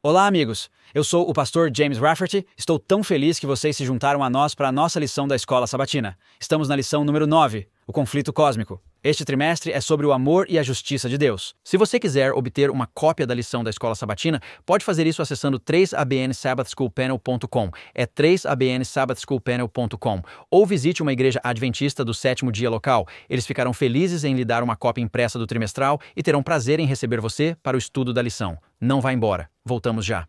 Olá, amigos! Eu sou o pastor James Rafferty. Estou tão feliz que vocês se juntaram a nós para a nossa lição da Escola Sabatina. Estamos na lição número 9, o conflito cósmico. Este trimestre é sobre o amor e a justiça de Deus. Se você quiser obter uma cópia da lição da Escola Sabatina, pode fazer isso acessando 3abnsabbathschoolpanel.com. É 3abnsabbathschoolpanel.com. Ou visite uma igreja adventista do sétimo dia local. Eles ficarão felizes em lhe dar uma cópia impressa do trimestral e terão prazer em receber você para o estudo da lição. Não vá embora. Voltamos já.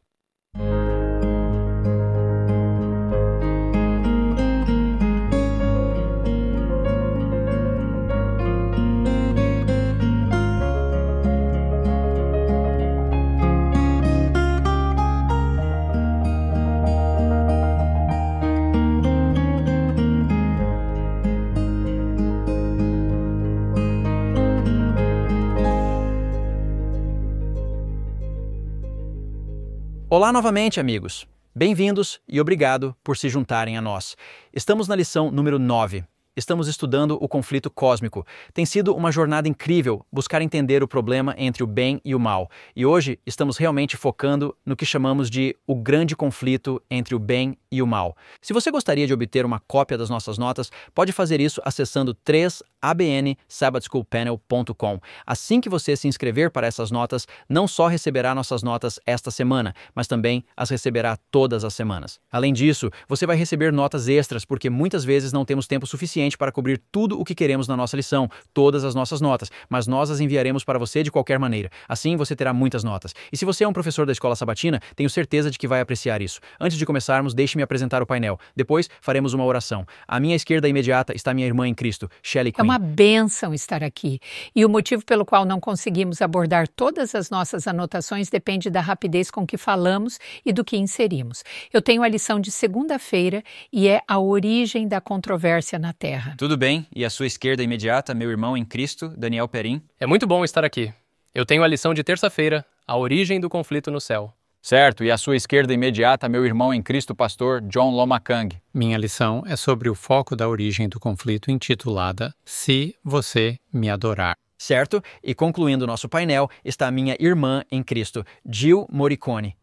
Olá novamente, amigos. Bem-vindos e obrigado por se juntarem a nós. Estamos na lição número 9. Estamos estudando o conflito cósmico. Tem sido uma jornada incrível buscar entender o problema entre o bem e o mal. E hoje estamos realmente focando no que chamamos de o grande conflito entre o bem e o mal. Se você gostaria de obter uma cópia das nossas notas, pode fazer isso acessando 3abnsabbathschoolpanel.com. Assim que você se inscrever para essas notas, não só receberá nossas notas esta semana, mas também as receberá todas as semanas. Além disso, você vai receber notas extras porque muitas vezes não temos tempo suficiente para cobrir tudo o que queremos na nossa lição, todas as nossas notas, mas nós as enviaremos para você de qualquer maneira. Assim você terá muitas notas. E se você é um professor da Escola Sabatina, tenho certeza de que vai apreciar isso. Antes de começarmos, deixe-me apresentar o painel. Depois faremos uma oração. À minha esquerda imediata está minha irmã em Cristo, Shelley Quinn. É uma bênção estar aqui. E o motivo pelo qual não conseguimos abordar todas as nossas anotações depende da rapidez com que falamos e do que inserimos. Eu tenho a lição de segunda-feira e é a origem da controvérsia na Terra. Tudo bem, e à sua esquerda imediata, meu irmão em Cristo, Daniel Perim. É muito bom estar aqui. Eu tenho a lição de terça-feira, a origem do conflito no céu. Certo, e à sua esquerda imediata, meu irmão em Cristo, pastor John Lomakang. Minha lição é sobre o foco da origem do conflito intitulada Se Você Me Adorar. Certo, e concluindo nosso painel está a minha irmã em Cristo, Jill Morricone.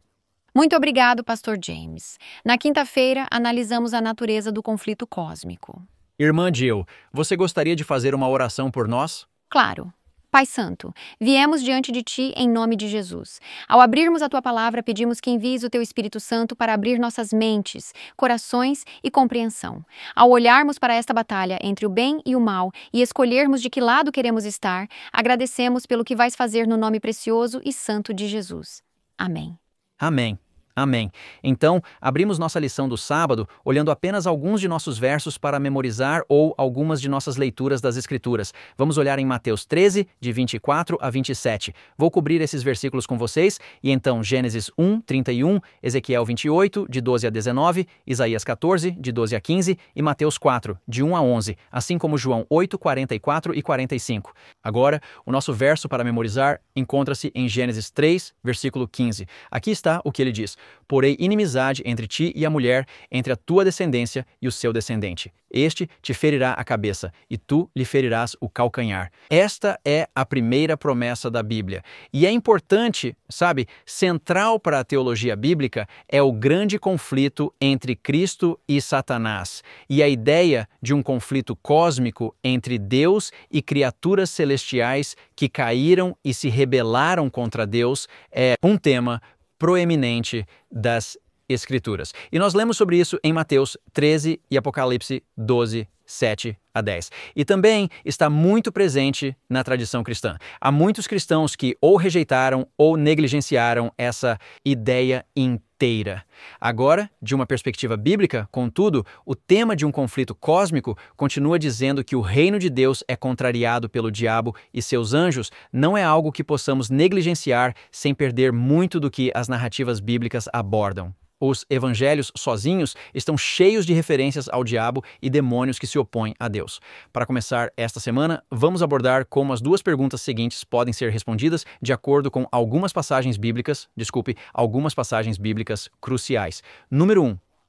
Muito obrigado, pastor James. Na quinta-feira, analisamos a natureza do conflito cósmico. Irmã Jill, você gostaria de fazer uma oração por nós? Claro. Pai Santo, viemos diante de Ti em nome de Jesus. Ao abrirmos a Tua palavra, pedimos que envies o Teu Espírito Santo para abrir nossas mentes, corações e compreensão. Ao olharmos para esta batalha entre o bem e o mal e escolhermos de que lado queremos estar, agradecemos pelo que vais fazer no nome precioso e santo de Jesus. Amém. Amém. Amém. Então, abrimos nossa lição do sábado olhando apenas alguns de nossos versos para memorizar ou algumas de nossas leituras das Escrituras. Vamos olhar em Mateus 13, de 24 a 27. Vou cobrir esses versículos com vocês, e então Gênesis 1, 31, Ezequiel 28, de 12 a 19, Isaías 14, de 12 a 15 e Mateus 4, de 1 a 11, assim como João 8, 44 e 45. Agora, o nosso verso para memorizar encontra-se em Gênesis 3, versículo 15. Aqui está o que ele diz: Porém inimizade entre ti e a mulher, entre a tua descendência e o seu descendente. Este te ferirá a cabeça, e tu lhe ferirás o calcanhar. Esta é a primeira promessa da Bíblia. E é importante, central para a teologia bíblica é o grande conflito entre Cristo e Satanás. E a ideia de um conflito cósmico entre Deus e criaturas celestiais que caíram e se rebelaram contra Deus é um tema proeminente das Escrituras. E nós lemos sobre isso em Mateus 13 e Apocalipse 12, 7 a 10. E também está muito presente na tradição cristã. Há muitos cristãos que ou rejeitaram ou negligenciaram essa ideia inteira. Agora, de uma perspectiva bíblica, contudo, o tema de um conflito cósmico continua dizendo que o reino de Deus é contrariado pelo diabo e seus anjos. Não é algo que possamos negligenciar sem perder muito do que as narrativas bíblicas abordam. Os evangelhos sozinhos estão cheios de referências ao diabo e demônios que se opõem a Deus. Para começar esta semana, vamos abordar como as duas perguntas seguintes podem ser respondidas de acordo com algumas passagens bíblicas cruciais.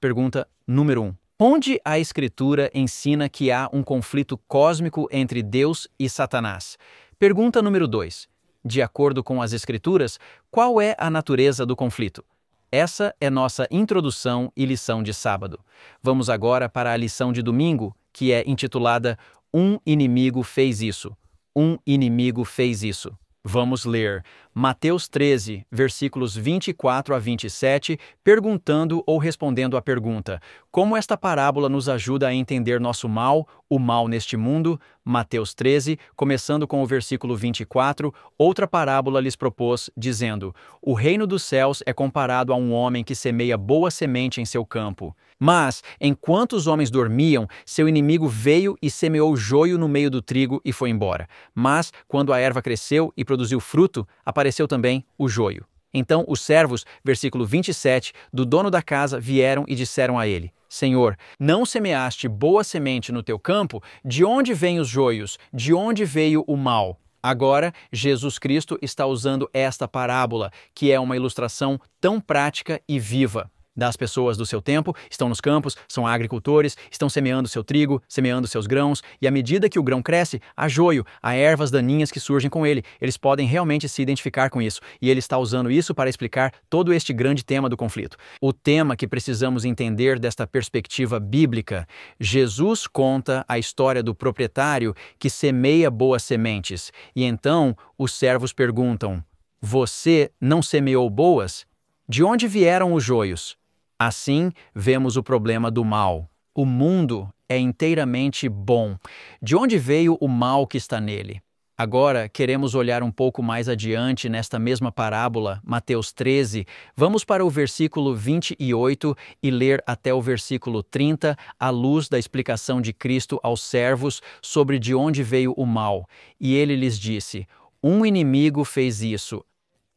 Pergunta número 1. Onde a Escritura ensina que há um conflito cósmico entre Deus e Satanás? Pergunta número 2. De acordo com as Escrituras, qual é a natureza do conflito? Essa é nossa introdução e lição de sábado. Vamos agora para a lição de domingo, que é intitulada Um inimigo fez isso. Um inimigo fez isso. Vamos ler Mateus 13, versículos 24 a 27, perguntando ou respondendo à pergunta: como esta parábola nos ajuda a entender nosso mal, o mal neste mundo? Mateus 13, começando com o versículo 24, outra parábola lhes propôs, dizendo: o reino dos céus é comparado a um homem que semeia boa semente em seu campo. Mas, enquanto os homens dormiam, seu inimigo veio e semeou joio no meio do trigo e foi embora. Mas, quando a erva cresceu e produziu fruto, apareceu também o joio. Então os servos, versículo 27, do dono da casa vieram e disseram a ele: Senhor, não semeaste boa semente no teu campo? De onde vêm os joios? De onde veio o mal? Agora, Jesus Cristo está usando esta parábola, que é uma ilustração tão prática e viva. Das pessoas do seu tempo, estão nos campos, são agricultores, estão semeando seu trigo, semeando seus grãos, e à medida que o grão cresce, há joio, há ervas daninhas que surgem com ele. Eles podem realmente se identificar com isso, e ele está usando isso para explicar todo este grande tema do conflito. O tema que precisamos entender desta perspectiva bíblica: Jesus conta a história do proprietário que semeia boas sementes, e então os servos perguntam: você não semeou boas? De onde vieram os joios? Assim, vemos o problema do mal. O mundo é inteiramente bom. De onde veio o mal que está nele? Agora, queremos olhar um pouco mais adiante nesta mesma parábola, Mateus 13. Vamos para o versículo 28 e ler até o versículo 30, à luz da explicação de Cristo aos servos sobre de onde veio o mal. E ele lhes disse: um inimigo fez isso.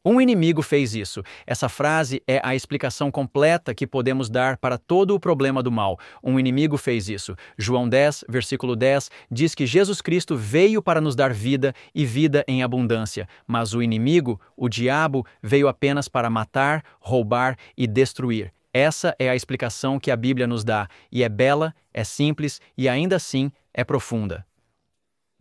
Um inimigo fez isso. Essa frase é a explicação completa que podemos dar para todo o problema do mal. Um inimigo fez isso. João 10, versículo 10, diz que Jesus Cristo veio para nos dar vida e vida em abundância. Mas o inimigo, o diabo, veio apenas para matar, roubar e destruir. Essa é a explicação que a Bíblia nos dá, e é bela, é simples e ainda assim é profunda.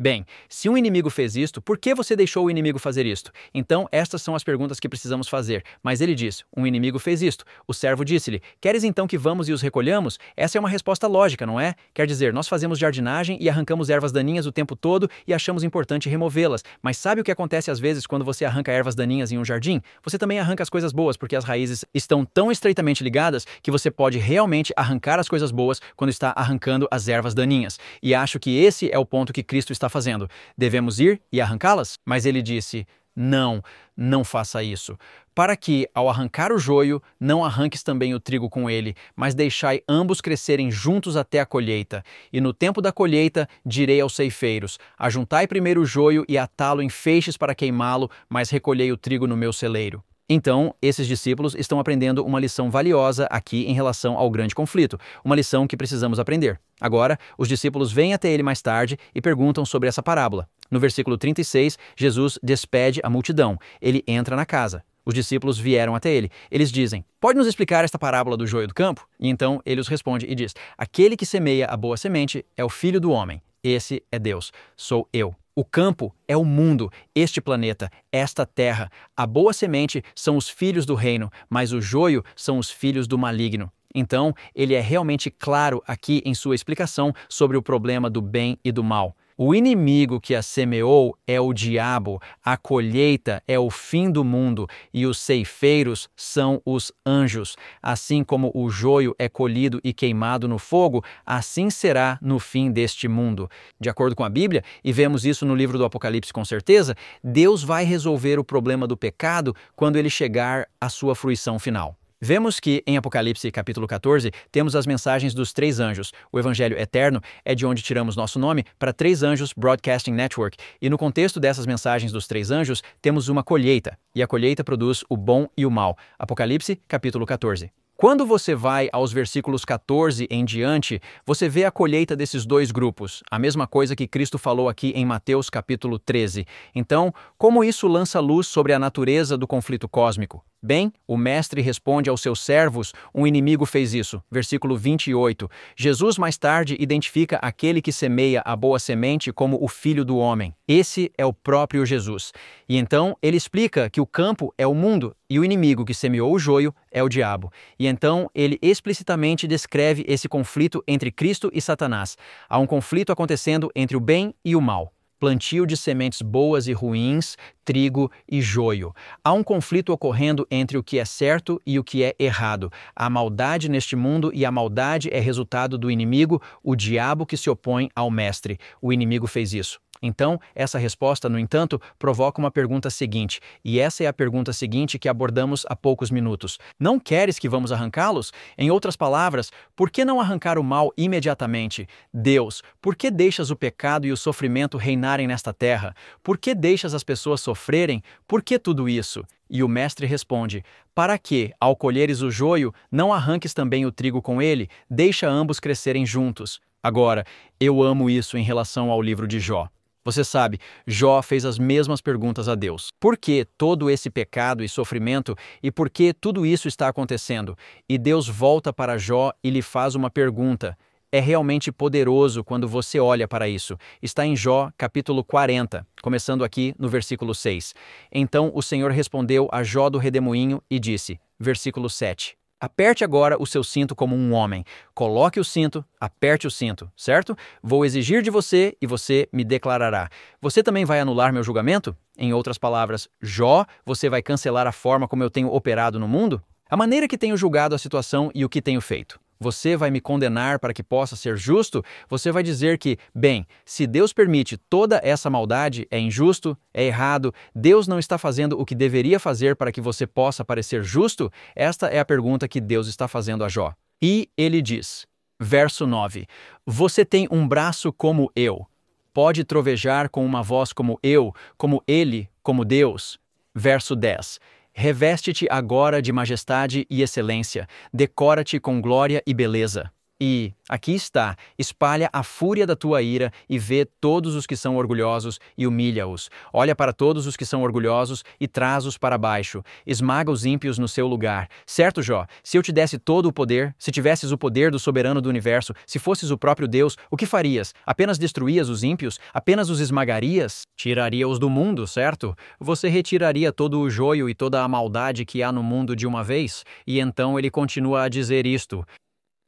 Bem, se um inimigo fez isto, por que você deixou o inimigo fazer isto? Então, estas são as perguntas que precisamos fazer. Mas ele diz: um inimigo fez isto. O servo disse-lhe: queres então que vamos e os recolhamos? Essa é uma resposta lógica, não é? Quer dizer, nós fazemos jardinagem e arrancamos ervas daninhas o tempo todo e achamos importante removê-las. Mas sabe o que acontece às vezes quando você arranca ervas daninhas em um jardim? Você também arranca as coisas boas, porque as raízes estão tão estreitamente ligadas que você pode realmente arrancar as coisas boas quando está arrancando as ervas daninhas. E acho que esse é o ponto que Cristo está fazendo. Devemos ir e arrancá-las? Mas ele disse: não faça isso. Para que, ao arrancar o joio, não arranques também o trigo com ele, mas deixai ambos crescerem juntos até a colheita. E no tempo da colheita, direi aos ceifeiros: ajuntai primeiro o joio e atá-lo em feixes para queimá-lo, mas recolhei o trigo no meu celeiro. Então, esses discípulos estão aprendendo uma lição valiosa aqui em relação ao grande conflito, uma lição que precisamos aprender. Agora, os discípulos vêm até ele mais tarde e perguntam sobre essa parábola. No versículo 36, Jesus despede a multidão. Ele entra na casa. Os discípulos vieram até ele. Eles dizem: pode nos explicar esta parábola do joio do campo? E então ele os responde e diz: aquele que semeia a boa semente é o Filho do Homem. Esse é Deus. Sou eu. O campo é o mundo, este planeta, esta terra. A boa semente são os filhos do reino, mas o joio são os filhos do maligno. Então, ele é realmente claro aqui em sua explicação sobre o problema do bem e do mal. O inimigo que a semeou é o diabo, a colheita é o fim do mundo e os ceifeiros são os anjos. Assim como o joio é colhido e queimado no fogo, assim será no fim deste mundo. De acordo com a Bíblia, e vemos isso no livro do Apocalipse com certeza, Deus vai resolver o problema do pecado quando ele chegar à sua fruição final. Vemos que, em Apocalipse capítulo 14, temos as mensagens dos 3 anjos. O Evangelho Eterno é de onde tiramos nosso nome para 3 Anjos Broadcasting Network. E no contexto dessas mensagens dos 3 anjos, temos uma colheita. E a colheita produz o bom e o mal. Apocalipse capítulo 14. Quando você vai aos versículos 14 em diante, você vê a colheita desses 2 grupos. A mesma coisa que Cristo falou aqui em Mateus capítulo 13. Então, como isso lança luz sobre a natureza do conflito cósmico? Bem, o mestre responde aos seus servos, um inimigo fez isso. Versículo 28. Jesus mais tarde identifica aquele que semeia a boa semente como o Filho do Homem. Esse é o próprio Jesus. E então ele explica que o campo é o mundo e o inimigo que semeou o joio é o diabo. E então ele explicitamente descreve esse conflito entre Cristo e Satanás. Há um conflito acontecendo entre o bem e o mal. Plantio de sementes boas e ruins, trigo e joio. Há um conflito ocorrendo entre o que é certo e o que é errado. Há maldade neste mundo e a maldade é resultado do inimigo, o diabo que se opõe ao mestre. O inimigo fez isso. Então, essa resposta, no entanto, provoca uma pergunta seguinte, e essa é a pergunta seguinte que abordamos há poucos minutos. Não queres que vamos arrancá-los? Em outras palavras, por que não arrancar o mal imediatamente? Deus, por que deixas o pecado e o sofrimento reinarem nesta terra? Por que deixas as pessoas sofrerem? Por que tudo isso? E o mestre responde, para que, ao colheres o joio, não arranques também o trigo com ele? Deixa ambos crescerem juntos. Agora, eu amo isso em relação ao livro de Jó. Você sabe, Jó fez as mesmas perguntas a Deus. Por que todo esse pecado e sofrimento e por que tudo isso está acontecendo? E Deus volta para Jó e lhe faz uma pergunta. É realmente poderoso quando você olha para isso. Está em Jó, capítulo 40, começando aqui no versículo 6. Então o Senhor respondeu a Jó do redemoinho e disse, versículo 7. Aperte agora o seu cinto como um homem. Coloque o cinto, aperte o cinto, certo? Vou exigir de você e você me declarará. Você também vai anular meu julgamento? Em outras palavras, Jó, você vai cancelar a forma como eu tenho operado no mundo? A maneira que tenho julgado a situação e o que tenho feito. Você vai me condenar para que possa ser justo? Você vai dizer que, bem, se Deus permite toda essa maldade, é injusto, é errado, Deus não está fazendo o que deveria fazer para que você possa parecer justo? Esta é a pergunta que Deus está fazendo a Jó. E ele diz, verso 9, você tem um braço como eu, pode trovejar com uma voz como eu, como ele, como Deus. Verso 10, reveste-te agora de majestade e excelência, decora-te com glória e beleza. E, aqui está, espalha a fúria da tua ira e vê todos os que são orgulhosos e humilha-os. Olha para todos os que são orgulhosos e traz-os para baixo. Esmaga os ímpios no seu lugar. Certo, Jó? Se eu te desse todo o poder, se tivesses o poder do soberano do universo, se fosses o próprio Deus, o que farias? Apenas destruías os ímpios? Apenas os esmagarias? Tiraria-os do mundo, certo? Você retiraria todo o joio e toda a maldade que há no mundo de uma vez? E então ele continua a dizer isto.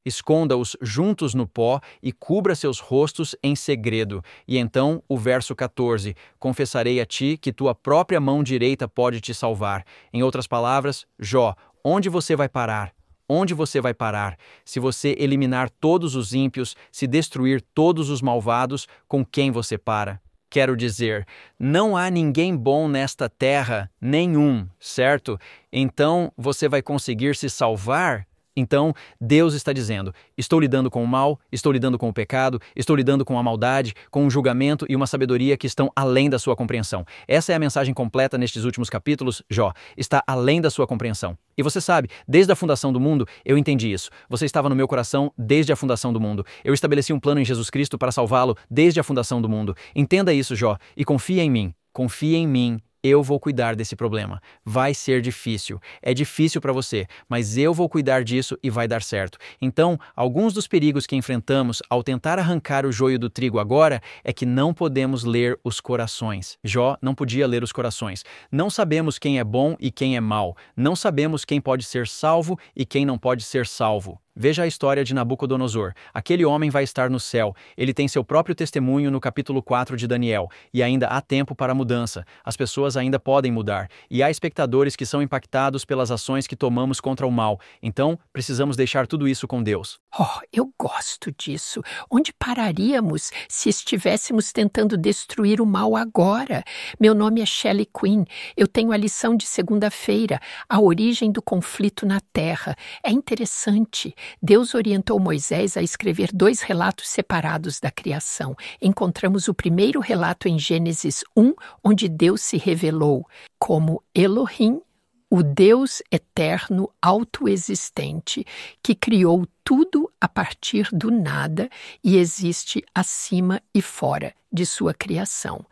Esconda-os juntos no pó e cubra seus rostos em segredo. E então, o verso 14, confessarei a ti que tua própria mão direita pode te salvar. Em outras palavras, Jó, onde você vai parar? Onde você vai parar? Se você eliminar todos os ímpios, se destruir todos os malvados, com quem você para? Quero dizer, não há ninguém bom nesta terra, nenhum, certo? Então, você vai conseguir se salvar? Então, Deus está dizendo, estou lidando com o mal, estou lidando com o pecado, estou lidando com a maldade, com um julgamento e uma sabedoria que estão além da sua compreensão. Essa é a mensagem completa nestes últimos capítulos, Jó. Está além da sua compreensão. E você sabe, desde a fundação do mundo, eu entendi isso. Você estava no meu coração desde a fundação do mundo. Eu estabeleci um plano em Jesus Cristo para salvá-lo desde a fundação do mundo. Entenda isso, Jó, e confia em mim. Confia em mim. Eu vou cuidar desse problema. Vai ser difícil. É difícil para você, mas eu vou cuidar disso e vai dar certo. Então, alguns dos perigos que enfrentamos ao tentar arrancar o joio do trigo agora é que não podemos ler os corações. Jó não podia ler os corações. Não sabemos quem é bom e quem é mau. Não sabemos quem pode ser salvo e quem não pode ser salvo. Veja a história de Nabucodonosor. Aquele homem vai estar no céu. Ele tem seu próprio testemunho no capítulo 4 de Daniel. E ainda há tempo para a mudança. As pessoas ainda podem mudar. E há espectadores que são impactados pelas ações que tomamos contra o mal. Então, precisamos deixar tudo isso com Deus. Oh, eu gosto disso. Onde pararíamos se estivéssemos tentando destruir o mal agora? Meu nome é Shelley Quinn. Eu tenho a lição de segunda-feira, a origem do conflito na Terra. É interessante. Deus orientou Moisés a escrever 2 relatos separados da criação. Encontramos o primeiro relato em Gênesis 1, onde Deus se revelou como Elohim, o Deus eterno, autoexistente, que criou tudo a partir do nada e existe acima e fora de sua criação.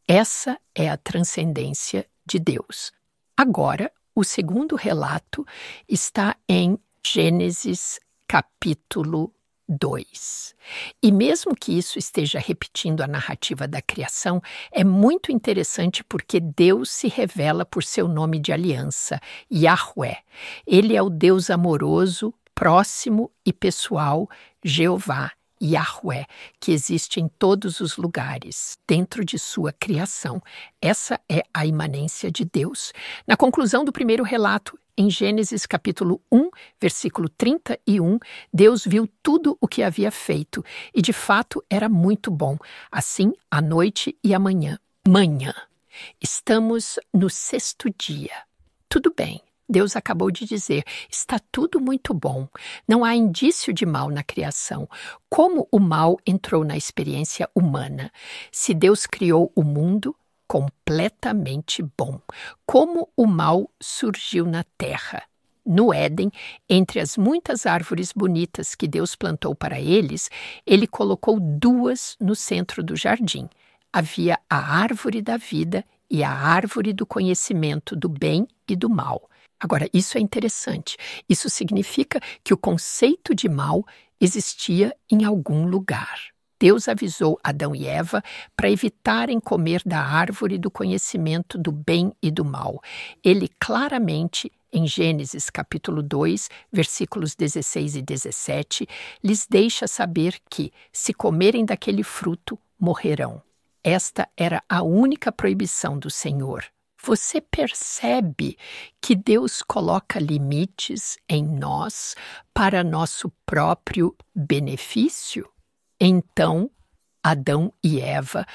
Essa é a transcendência de Deus. Agora, O segundo relato está em Gênesis capítulo 2. E mesmo que isso esteja repetindo a narrativa da criação, é muito interessante porque Deus se revela por seu nome de aliança, Yahweh. Ele é o Deus amoroso, próximo e pessoal, Jeová, Yahweh, que existe em todos os lugares, dentro de sua criação. Essa é a imanência de Deus. Na conclusão do primeiro relato, em Gênesis capítulo 1, versículo 31, Deus viu tudo o que havia feito, e de fato era muito bom, assim a noite e a manhã. Estamos no 6º dia. Tudo bem. Deus acabou de dizer, está tudo muito bom, não há indício de mal na criação. Como o mal entrou na experiência humana? Se Deus criou o mundo, completamente bom. Como o mal surgiu na terra? No Éden, entre as muitas árvores bonitas que Deus plantou para eles, ele colocou 2 no centro do jardim. Havia a árvore da vida e a árvore do conhecimento do bem e do mal. Agora, isso é interessante. Isso significa que o conceito de mal existia em algum lugar. Deus avisou Adão e Eva para evitarem comer da árvore do conhecimento do bem e do mal. Ele claramente, em Gênesis capítulo 2, versículos 16 e 17, lhes deixa saber que, se comerem daquele fruto, morrerão. Esta era a única proibição do Senhor. Você percebe que Deus coloca limites em nós para nosso próprio benefício? Então, Adão e Eva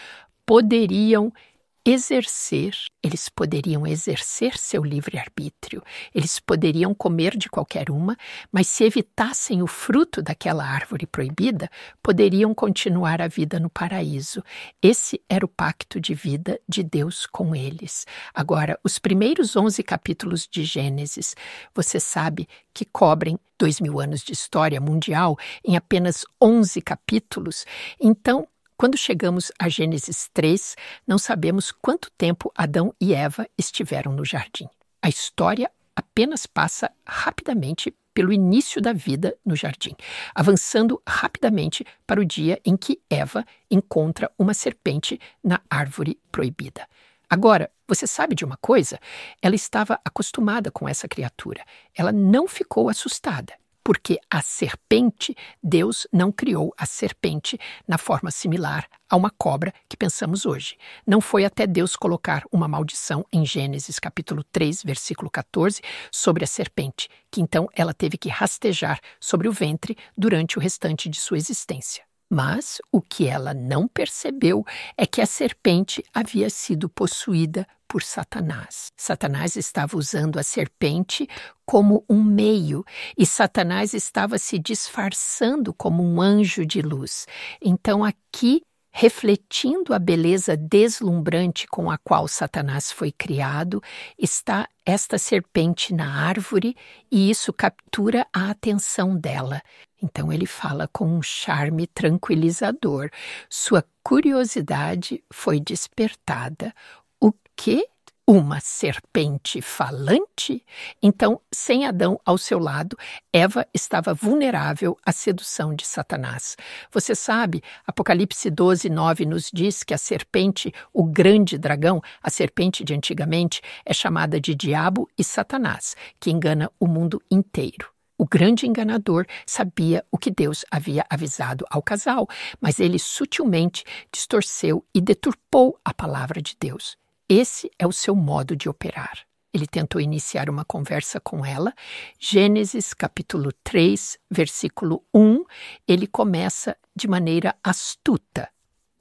eles poderiam exercer seu livre-arbítrio, eles poderiam comer de qualquer uma, mas se evitassem o fruto daquela árvore proibida, poderiam continuar a vida no paraíso. Esse era o pacto de vida de Deus com eles. Agora, os primeiros 11 capítulos de Gênesis, você sabe que cobrem 2000 anos de história mundial em apenas 11 capítulos. Então, quando chegamos a Gênesis 3, não sabemos quanto tempo Adão e Eva estiveram no jardim. A história apenas passa rapidamente pelo início da vida no jardim, avançando rapidamente para o dia em que Eva encontra uma serpente na árvore proibida. Agora, você sabe de uma coisa? Ela estava acostumada com essa criatura. Ela não ficou assustada. Porque a serpente, Deus não criou a serpente na forma similar a uma cobra que pensamos hoje. Não foi até Deus colocar uma maldição em Gênesis capítulo 3, versículo 14, sobre a serpente, que então ela teve que rastejar sobre o ventre durante o restante de sua existência. Mas o que ela não percebeu é que a serpente havia sido possuída por Satanás. Satanás estava usando a serpente como um meio e Satanás estava se disfarçando como um anjo de luz. Então aqui, refletindo a beleza deslumbrante com a qual Satanás foi criado, está esta serpente na árvore e isso captura a atenção dela. Então ele fala com um charme tranquilizador. Sua curiosidade foi despertada. O quê? Uma serpente falante? Então, sem Adão ao seu lado, Eva estava vulnerável à sedução de Satanás. Você sabe, Apocalipse 12, 9 nos diz que a serpente, o grande dragão, a serpente de antigamente, é chamada de Diabo e Satanás, que engana o mundo inteiro. O grande enganador sabia o que Deus havia avisado ao casal, mas ele sutilmente distorceu e deturpou a palavra de Deus. Esse é o seu modo de operar. Ele tentou iniciar uma conversa com ela. Gênesis capítulo 3, versículo 1, ele começa de maneira astuta.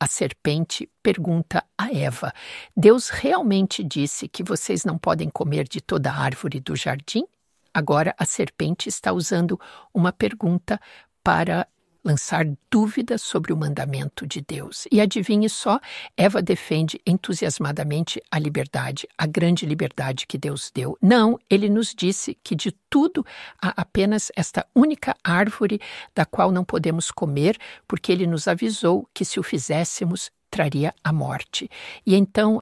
A serpente pergunta a Eva: Deus realmente disse que vocês não podem comer de toda a árvore do jardim? Agora a serpente está usando uma pergunta para lançar dúvidas sobre o mandamento de Deus. E adivinhe só, Eva defende entusiasmadamente a liberdade, a grande liberdade que Deus deu. Não, ele nos disse que de tudo há apenas esta única árvore da qual não podemos comer, porque ele nos avisou que se o fizéssemos, traria a morte. E então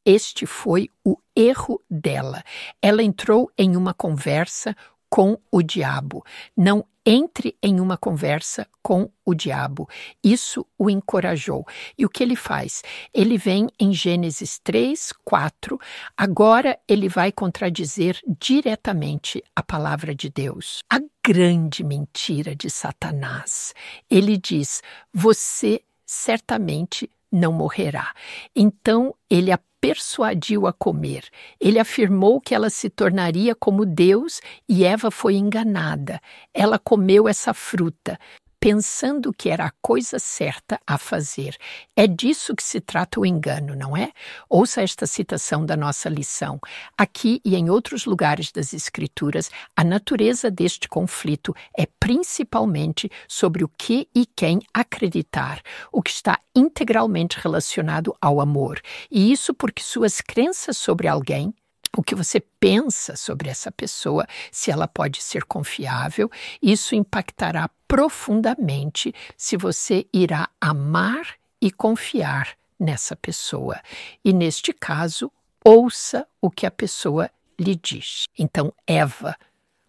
Este foi o erro dela. Ela entrou em uma conversa com o diabo. Não entre em uma conversa com o diabo. Isso o encorajou. E o que ele faz? Ele vem em Gênesis 3, 4. Agora ele vai contradizer diretamente a palavra de Deus. A grande mentira de Satanás. Ele diz: você certamente não morrerá. Então ele a persuadiu a comer. Ele afirmou que ela se tornaria como Deus e Eva foi enganada. Ela comeu essa fruta, pensando que era a coisa certa a fazer. É disso que se trata o engano, não é? Ouça esta citação da nossa lição. Aqui e em outros lugares das Escrituras, a natureza deste conflito é principalmente sobre o que e quem acreditar, o que está integralmente relacionado ao amor. E isso porque suas crenças sobre alguém, o que você pensa sobre essa pessoa, se ela pode ser confiável, isso impactará profundamente se você irá amar e confiar nessa pessoa. E neste caso, ouça o que a pessoa lhe diz. Então, Eva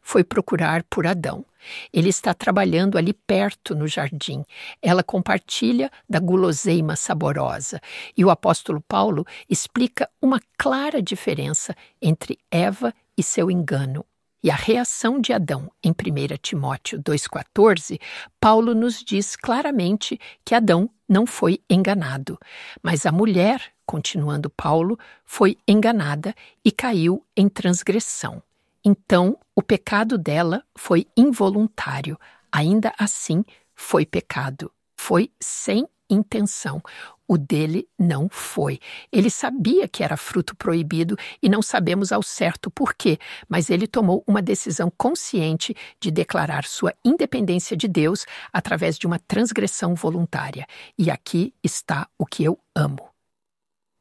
foi procurar por Adão. Ele está trabalhando ali perto no jardim. Ela compartilha da guloseima saborosa. E o apóstolo Paulo explica uma clara diferença entre Eva e seu engano. E a reação de Adão em 1 Timóteo 2,14, Paulo nos diz claramente que Adão não foi enganado. Mas a mulher, continuando Paulo, foi enganada e caiu em transgressão. Então, o pecado dela foi involuntário, ainda assim foi pecado, foi sem intenção. O dele não foi. Ele sabia que era fruto proibido e não sabemos ao certo por quê, mas ele tomou uma decisão consciente de declarar sua independência de Deus através de uma transgressão voluntária. E aqui está o que eu amo.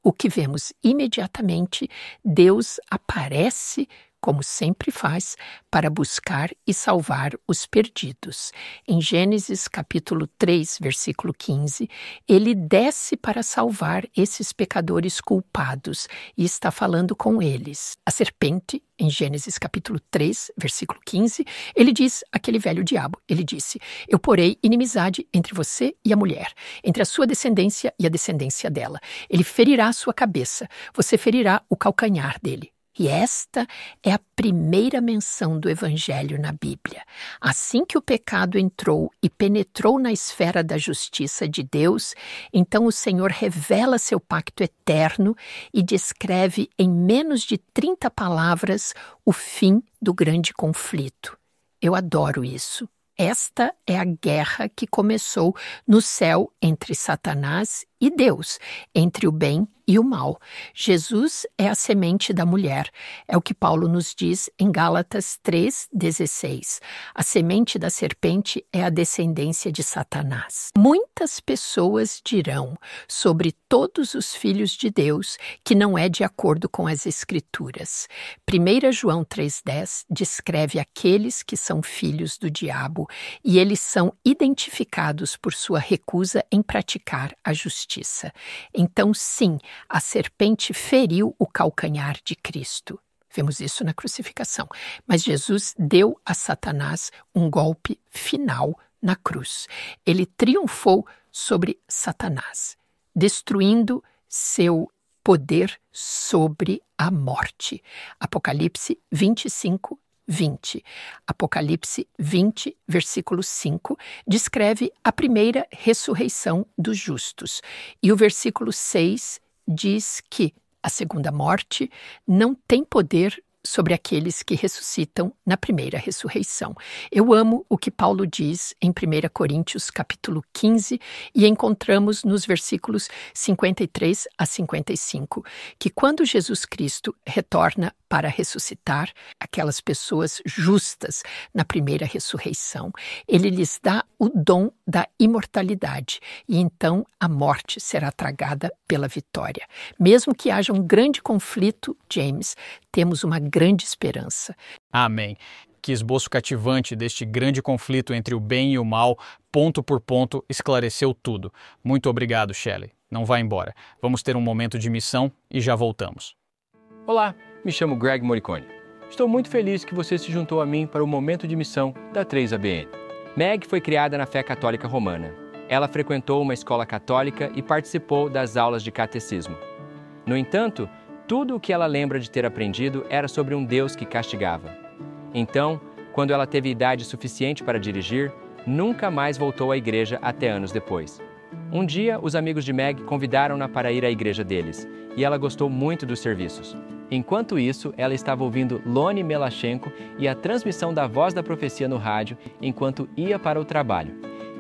O que vemos imediatamente, Deus aparece como sempre faz, para buscar e salvar os perdidos. Em Gênesis capítulo 3, versículo 15, ele desce para salvar esses pecadores culpados e está falando com eles. A serpente, em Gênesis capítulo 3, versículo 15, ele diz àquele velho diabo, ele disse: eu porei inimizade entre você e a mulher, entre a sua descendência e a descendência dela. Ele ferirá a sua cabeça, você ferirá o calcanhar dele. E esta é a primeira menção do Evangelho na Bíblia. Assim que o pecado entrou e penetrou na esfera da justiça de Deus, então o Senhor revela seu pacto eterno e descreve em menos de 30 palavras o fim do grande conflito. Eu adoro isso. Esta é a guerra que começou no céu entre Satanás e Deus, entre o bem e o mal. Jesus é a semente da mulher. É o que Paulo nos diz em Gálatas 3,16. A semente da serpente é a descendência de Satanás. Muitas pessoas dirão sobre todos os filhos de Deus que não é de acordo com as Escrituras. 1 João 3,10 descreve aqueles que são filhos do diabo e eles são identificados por sua recusa em praticar a justiça. Então, sim, a serpente feriu o calcanhar de Cristo. Vemos isso na crucificação. Mas Jesus deu a Satanás um golpe final na cruz. Ele triunfou sobre Satanás, destruindo seu poder sobre a morte. Apocalipse 25, 20. Apocalipse 20, versículo 5, descreve a primeira ressurreição dos justos. E o versículo 6 diz que a segunda morte não tem poder sobre aqueles que ressuscitam na primeira ressurreição. Eu amo o que Paulo diz em 1 Coríntios capítulo 15 e encontramos nos versículos 53 a 55, que quando Jesus Cristo retorna para ressuscitar aquelas pessoas justas na primeira ressurreição, ele lhes dá o dom da imortalidade e então a morte será tragada pela vitória. Mesmo que haja um grande conflito, James, temos uma grande esperança. Amém. Que esboço cativante deste grande conflito entre o bem e o mal, ponto por ponto, esclareceu tudo. Muito obrigado, Shelley. não vá embora. Vamos ter um momento de missão e já voltamos. Olá, me chamo Greg Morricone. Estou muito feliz que você se juntou a mim para o momento de missão da 3ABN. Meg foi criada na fé católica romana. Ela frequentou uma escola católica e participou das aulas de catecismo. No entanto, tudo o que ela lembra de ter aprendido era sobre um Deus que castigava. Então, quando ela teve idade suficiente para dirigir, nunca mais voltou à igreja até anos depois. Um dia, os amigos de Meg convidaram-na para ir à igreja deles, e ela gostou muito dos serviços. Enquanto isso, ela estava ouvindo Loni Melachenko e a transmissão da Voz da Profecia no rádio enquanto ia para o trabalho.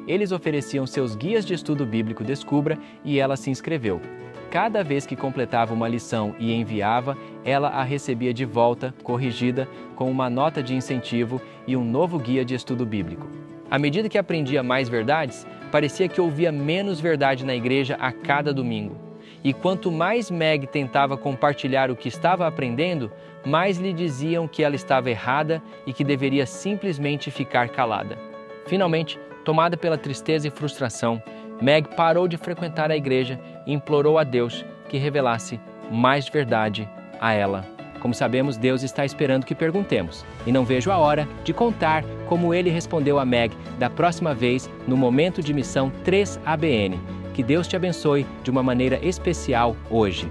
Eles ofereciam seus guias de estudo bíblico Descubra e ela se inscreveu. Cada vez que completava uma lição e enviava, ela a recebia de volta, corrigida, com uma nota de incentivo e um novo guia de estudo bíblico. À medida que aprendia mais verdades, parecia que ouvia menos verdade na igreja a cada domingo. E quanto mais Meg tentava compartilhar o que estava aprendendo, mais lhe diziam que ela estava errada e que deveria simplesmente ficar calada. Finalmente, tomada pela tristeza e frustração, Meg parou de frequentar a igreja e implorou a Deus que revelasse mais verdade a ela. Como sabemos, Deus está esperando que perguntemos, e não vejo a hora de contar como ele respondeu a Meg da próxima vez no momento de missão 3ABN. Que Deus te abençoe de uma maneira especial hoje.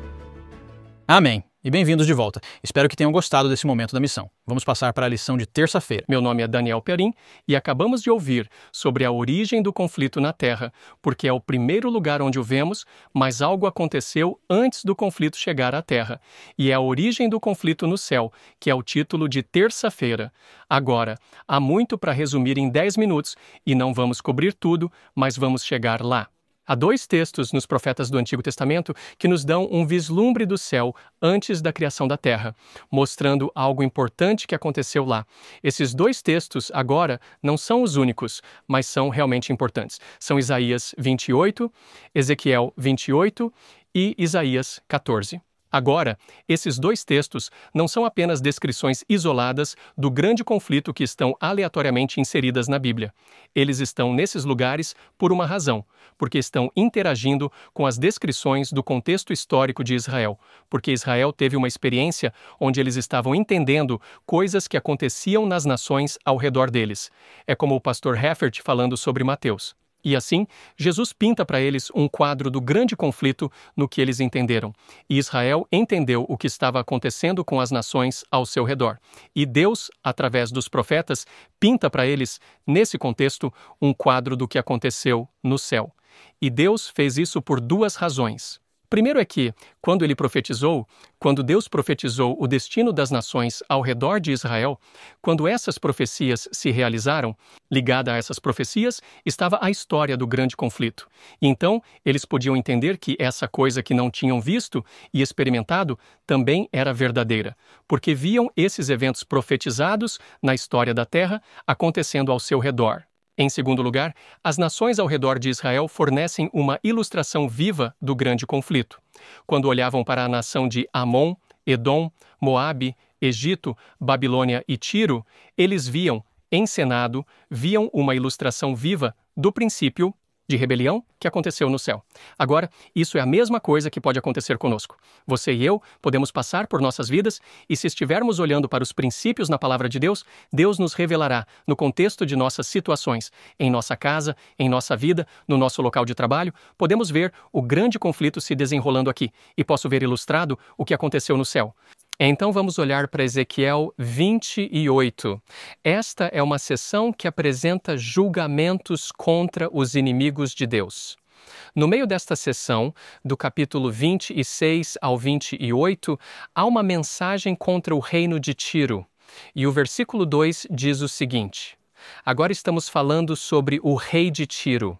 Amém. E bem-vindos de volta. Espero que tenham gostado desse momento da missão. Vamos passar para a lição de terça-feira. Meu nome é Daniel Perim e acabamos de ouvir sobre a origem do conflito na Terra, porque é o primeiro lugar onde o vemos, mas algo aconteceu antes do conflito chegar à Terra. E é a origem do conflito no céu, que é o título de terça-feira. Agora, há muito para resumir em 10 minutos e não vamos cobrir tudo, mas vamos chegar lá. Há 2 textos nos profetas do Antigo Testamento que nos dão um vislumbre do céu antes da criação da terra, mostrando algo importante que aconteceu lá. Esses 2 textos, agora, não são os únicos, mas são realmente importantes. São Isaías 28, Ezequiel 28 e Isaías 14. Agora, esses 2 textos não são apenas descrições isoladas do grande conflito que estão aleatoriamente inseridas na Bíblia. Eles estão nesses lugares por uma razão, porque estão interagindo com as descrições do contexto histórico de Israel, porque Israel teve uma experiência onde eles estavam entendendo coisas que aconteciam nas nações ao redor deles. É como o pastor Heffert falando sobre Mateus. E assim, Jesus pinta para eles um quadro do grande conflito no que eles entenderam. E Israel entendeu o que estava acontecendo com as nações ao seu redor. E Deus, através dos profetas, pinta para eles, nesse contexto, um quadro do que aconteceu no céu. E Deus fez isso por 2 razões. Primeiro é que, quando Deus profetizou o destino das nações ao redor de Israel, quando essas profecias se realizaram, ligada a essas profecias estava a história do grande conflito. E então, eles podiam entender que essa coisa que não tinham visto e experimentado também era verdadeira, porque viam esses eventos profetizados na história da terra acontecendo ao seu redor. Em segundo lugar, as nações ao redor de Israel fornecem uma ilustração viva do grande conflito. Quando olhavam para a nação de Amon, Edom, Moabe, Egito, Babilônia e Tiro, eles viam uma ilustração viva do princípio de rebelião que aconteceu no céu. Agora, isso é a mesma coisa que pode acontecer conosco. Você e eu podemos passar por nossas vidas e, se estivermos olhando para os princípios na palavra de Deus, Deus nos revelará no contexto de nossas situações, em nossa casa, em nossa vida, no nosso local de trabalho. Podemos ver o grande conflito se desenrolando aqui e posso ver ilustrado o que aconteceu no céu. Então vamos olhar para Ezequiel 28. Esta é uma seção que apresenta julgamentos contra os inimigos de Deus. No meio desta seção, do capítulo 26 ao 28, há uma mensagem contra o reino de Tiro. E o versículo 2 diz o seguinte: agora estamos falando sobre o rei de Tiro.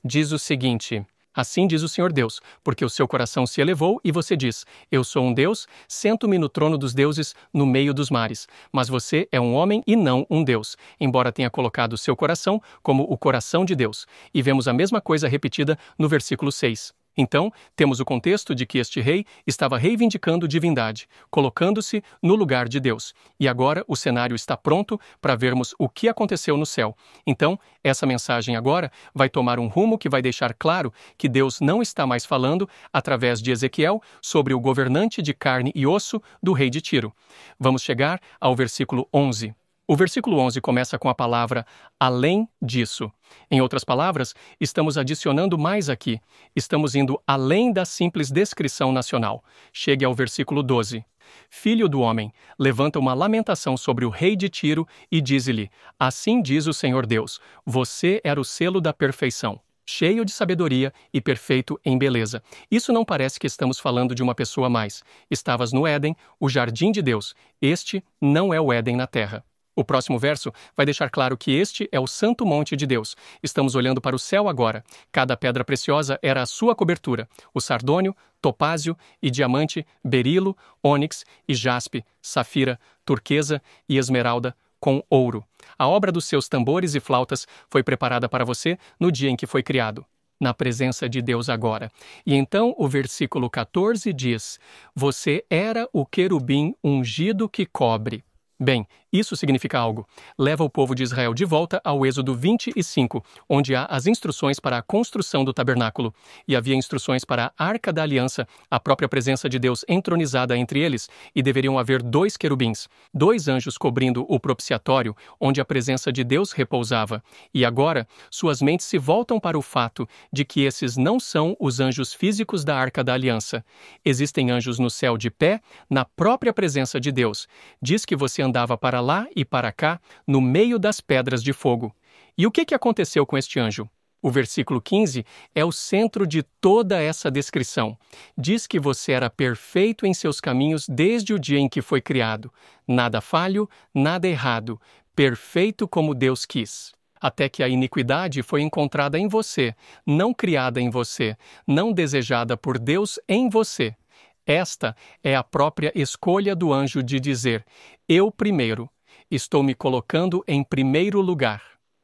Diz o seguinte: assim diz o Senhor Deus, porque o seu coração se elevou e você diz, eu sou um Deus, sento-me no trono dos deuses no meio dos mares. Mas você é um homem e não um Deus, embora tenha colocado o seu coração como o coração de Deus. E vemos a mesma coisa repetida no versículo 6. Então, temos o contexto de que este rei estava reivindicando divindade, colocando-se no lugar de Deus. E agora o cenário está pronto para vermos o que aconteceu no céu. Então, essa mensagem agora vai tomar um rumo que vai deixar claro que Deus não está mais falando, através de Ezequiel, sobre o governante de carne e osso do rei de Tiro. Vamos chegar ao versículo 11. O versículo 11 começa com a palavra além disso. Em outras palavras, estamos adicionando mais aqui. Estamos indo além da simples descrição nacional. Chegue ao versículo 12. Filho do homem, levanta uma lamentação sobre o rei de Tiro e dize-lhe: assim diz o Senhor Deus, você era o selo da perfeição, cheio de sabedoria e perfeito em beleza. Isso não parece que estamos falando de uma pessoa mais. Estavas no Éden, o jardim de Deus. Este não é o Éden na terra. O próximo verso vai deixar claro que este é o santo monte de Deus. Estamos olhando para o céu agora. Cada pedra preciosa era a sua cobertura: o sardônio, topázio e diamante, berilo, ônix e jaspe, safira, turquesa e esmeralda com ouro. A obra dos seus tambores e flautas foi preparada para você no dia em que foi criado, na presença de Deus agora. E então o versículo 14 diz: você era o querubim ungido que cobre. Bem, isso significa algo. Leva o povo de Israel de volta ao Êxodo 25, onde há as instruções para a construção do tabernáculo. E havia instruções para a Arca da Aliança, a própria presença de Deus entronizada entre eles, e deveriam haver 2 querubins, 2 anjos cobrindo o propiciatório, onde a presença de Deus repousava. E agora, suas mentes se voltam para o fato de que esses não são os anjos físicos da Arca da Aliança. Existem anjos no céu de pé, na própria presença de Deus. Diz que você andava para lá e para cá, no meio das pedras de fogo. E o que aconteceu com este anjo? O versículo 15 é o centro de toda essa descrição. Diz que você era perfeito em seus caminhos desde o dia em que foi criado. Nada falho, nada errado. Perfeito como Deus quis. Até que a iniquidade foi encontrada em você, não criada em você, não desejada por Deus em você. Esta é a própria escolha do anjo de dizer: eu primeiro. Estou me colocando em primeiro lugar.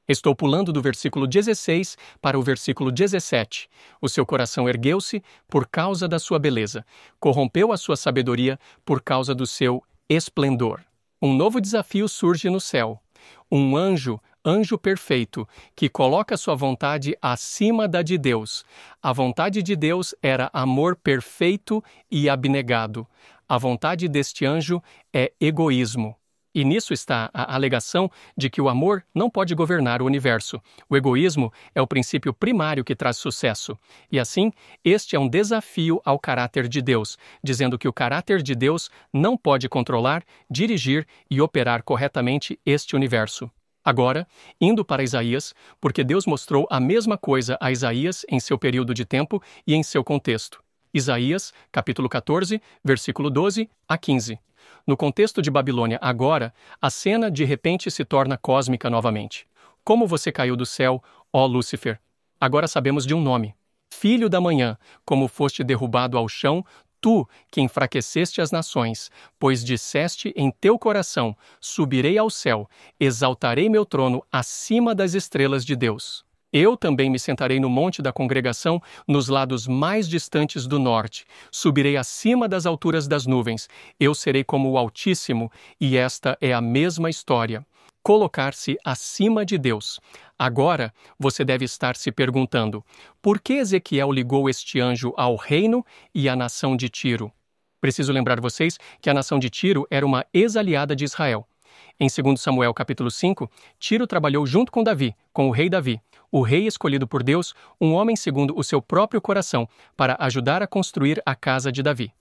Estou pulando do versículo 16 para o versículo 17. O seu coração ergueu-se por causa da sua beleza. Corrompeu a sua sabedoria por causa do seu esplendor. Um novo desafio surge no céu. Um anjo perfeito, que coloca sua vontade acima da de Deus. A vontade de Deus era amor perfeito e abnegado. A vontade deste anjo é egoísmo. E nisso está a alegação de que o amor não pode governar o universo. O egoísmo é o princípio primário que traz sucesso. E assim, este é um desafio ao caráter de Deus, dizendo que o caráter de Deus não pode controlar, dirigir e operar corretamente este universo. Agora, indo para Isaías, porque Deus mostrou a mesma coisa a Isaías em seu período de tempo e em seu contexto. Isaías, capítulo 14, versículo 12 a 15. No contexto de Babilônia agora, a cena de repente se torna cósmica novamente. Como você caiu do céu, ó Lúcifer? Agora sabemos de um nome. Filho da manhã, como foste derrubado ao chão, tu que enfraqueceste as nações, pois disseste em teu coração: subirei ao céu, exaltarei meu trono acima das estrelas de Deus. Eu também me sentarei no monte da congregação, nos lados mais distantes do norte. Subirei acima das alturas das nuvens. Eu serei como o Altíssimo, e esta é a mesma história. Colocar-se acima de Deus. Agora, você deve estar se perguntando: por que Ezequiel ligou este anjo ao reino e à nação de Tiro? Preciso lembrar vocês que a nação de Tiro era uma ex-aliada de Israel. Em 2 Samuel capítulo 5, Tiro trabalhou junto com Davi, com o rei Davi, o rei escolhido por Deus, um homem segundo o seu próprio coração, para ajudar a construir a casa de Davi.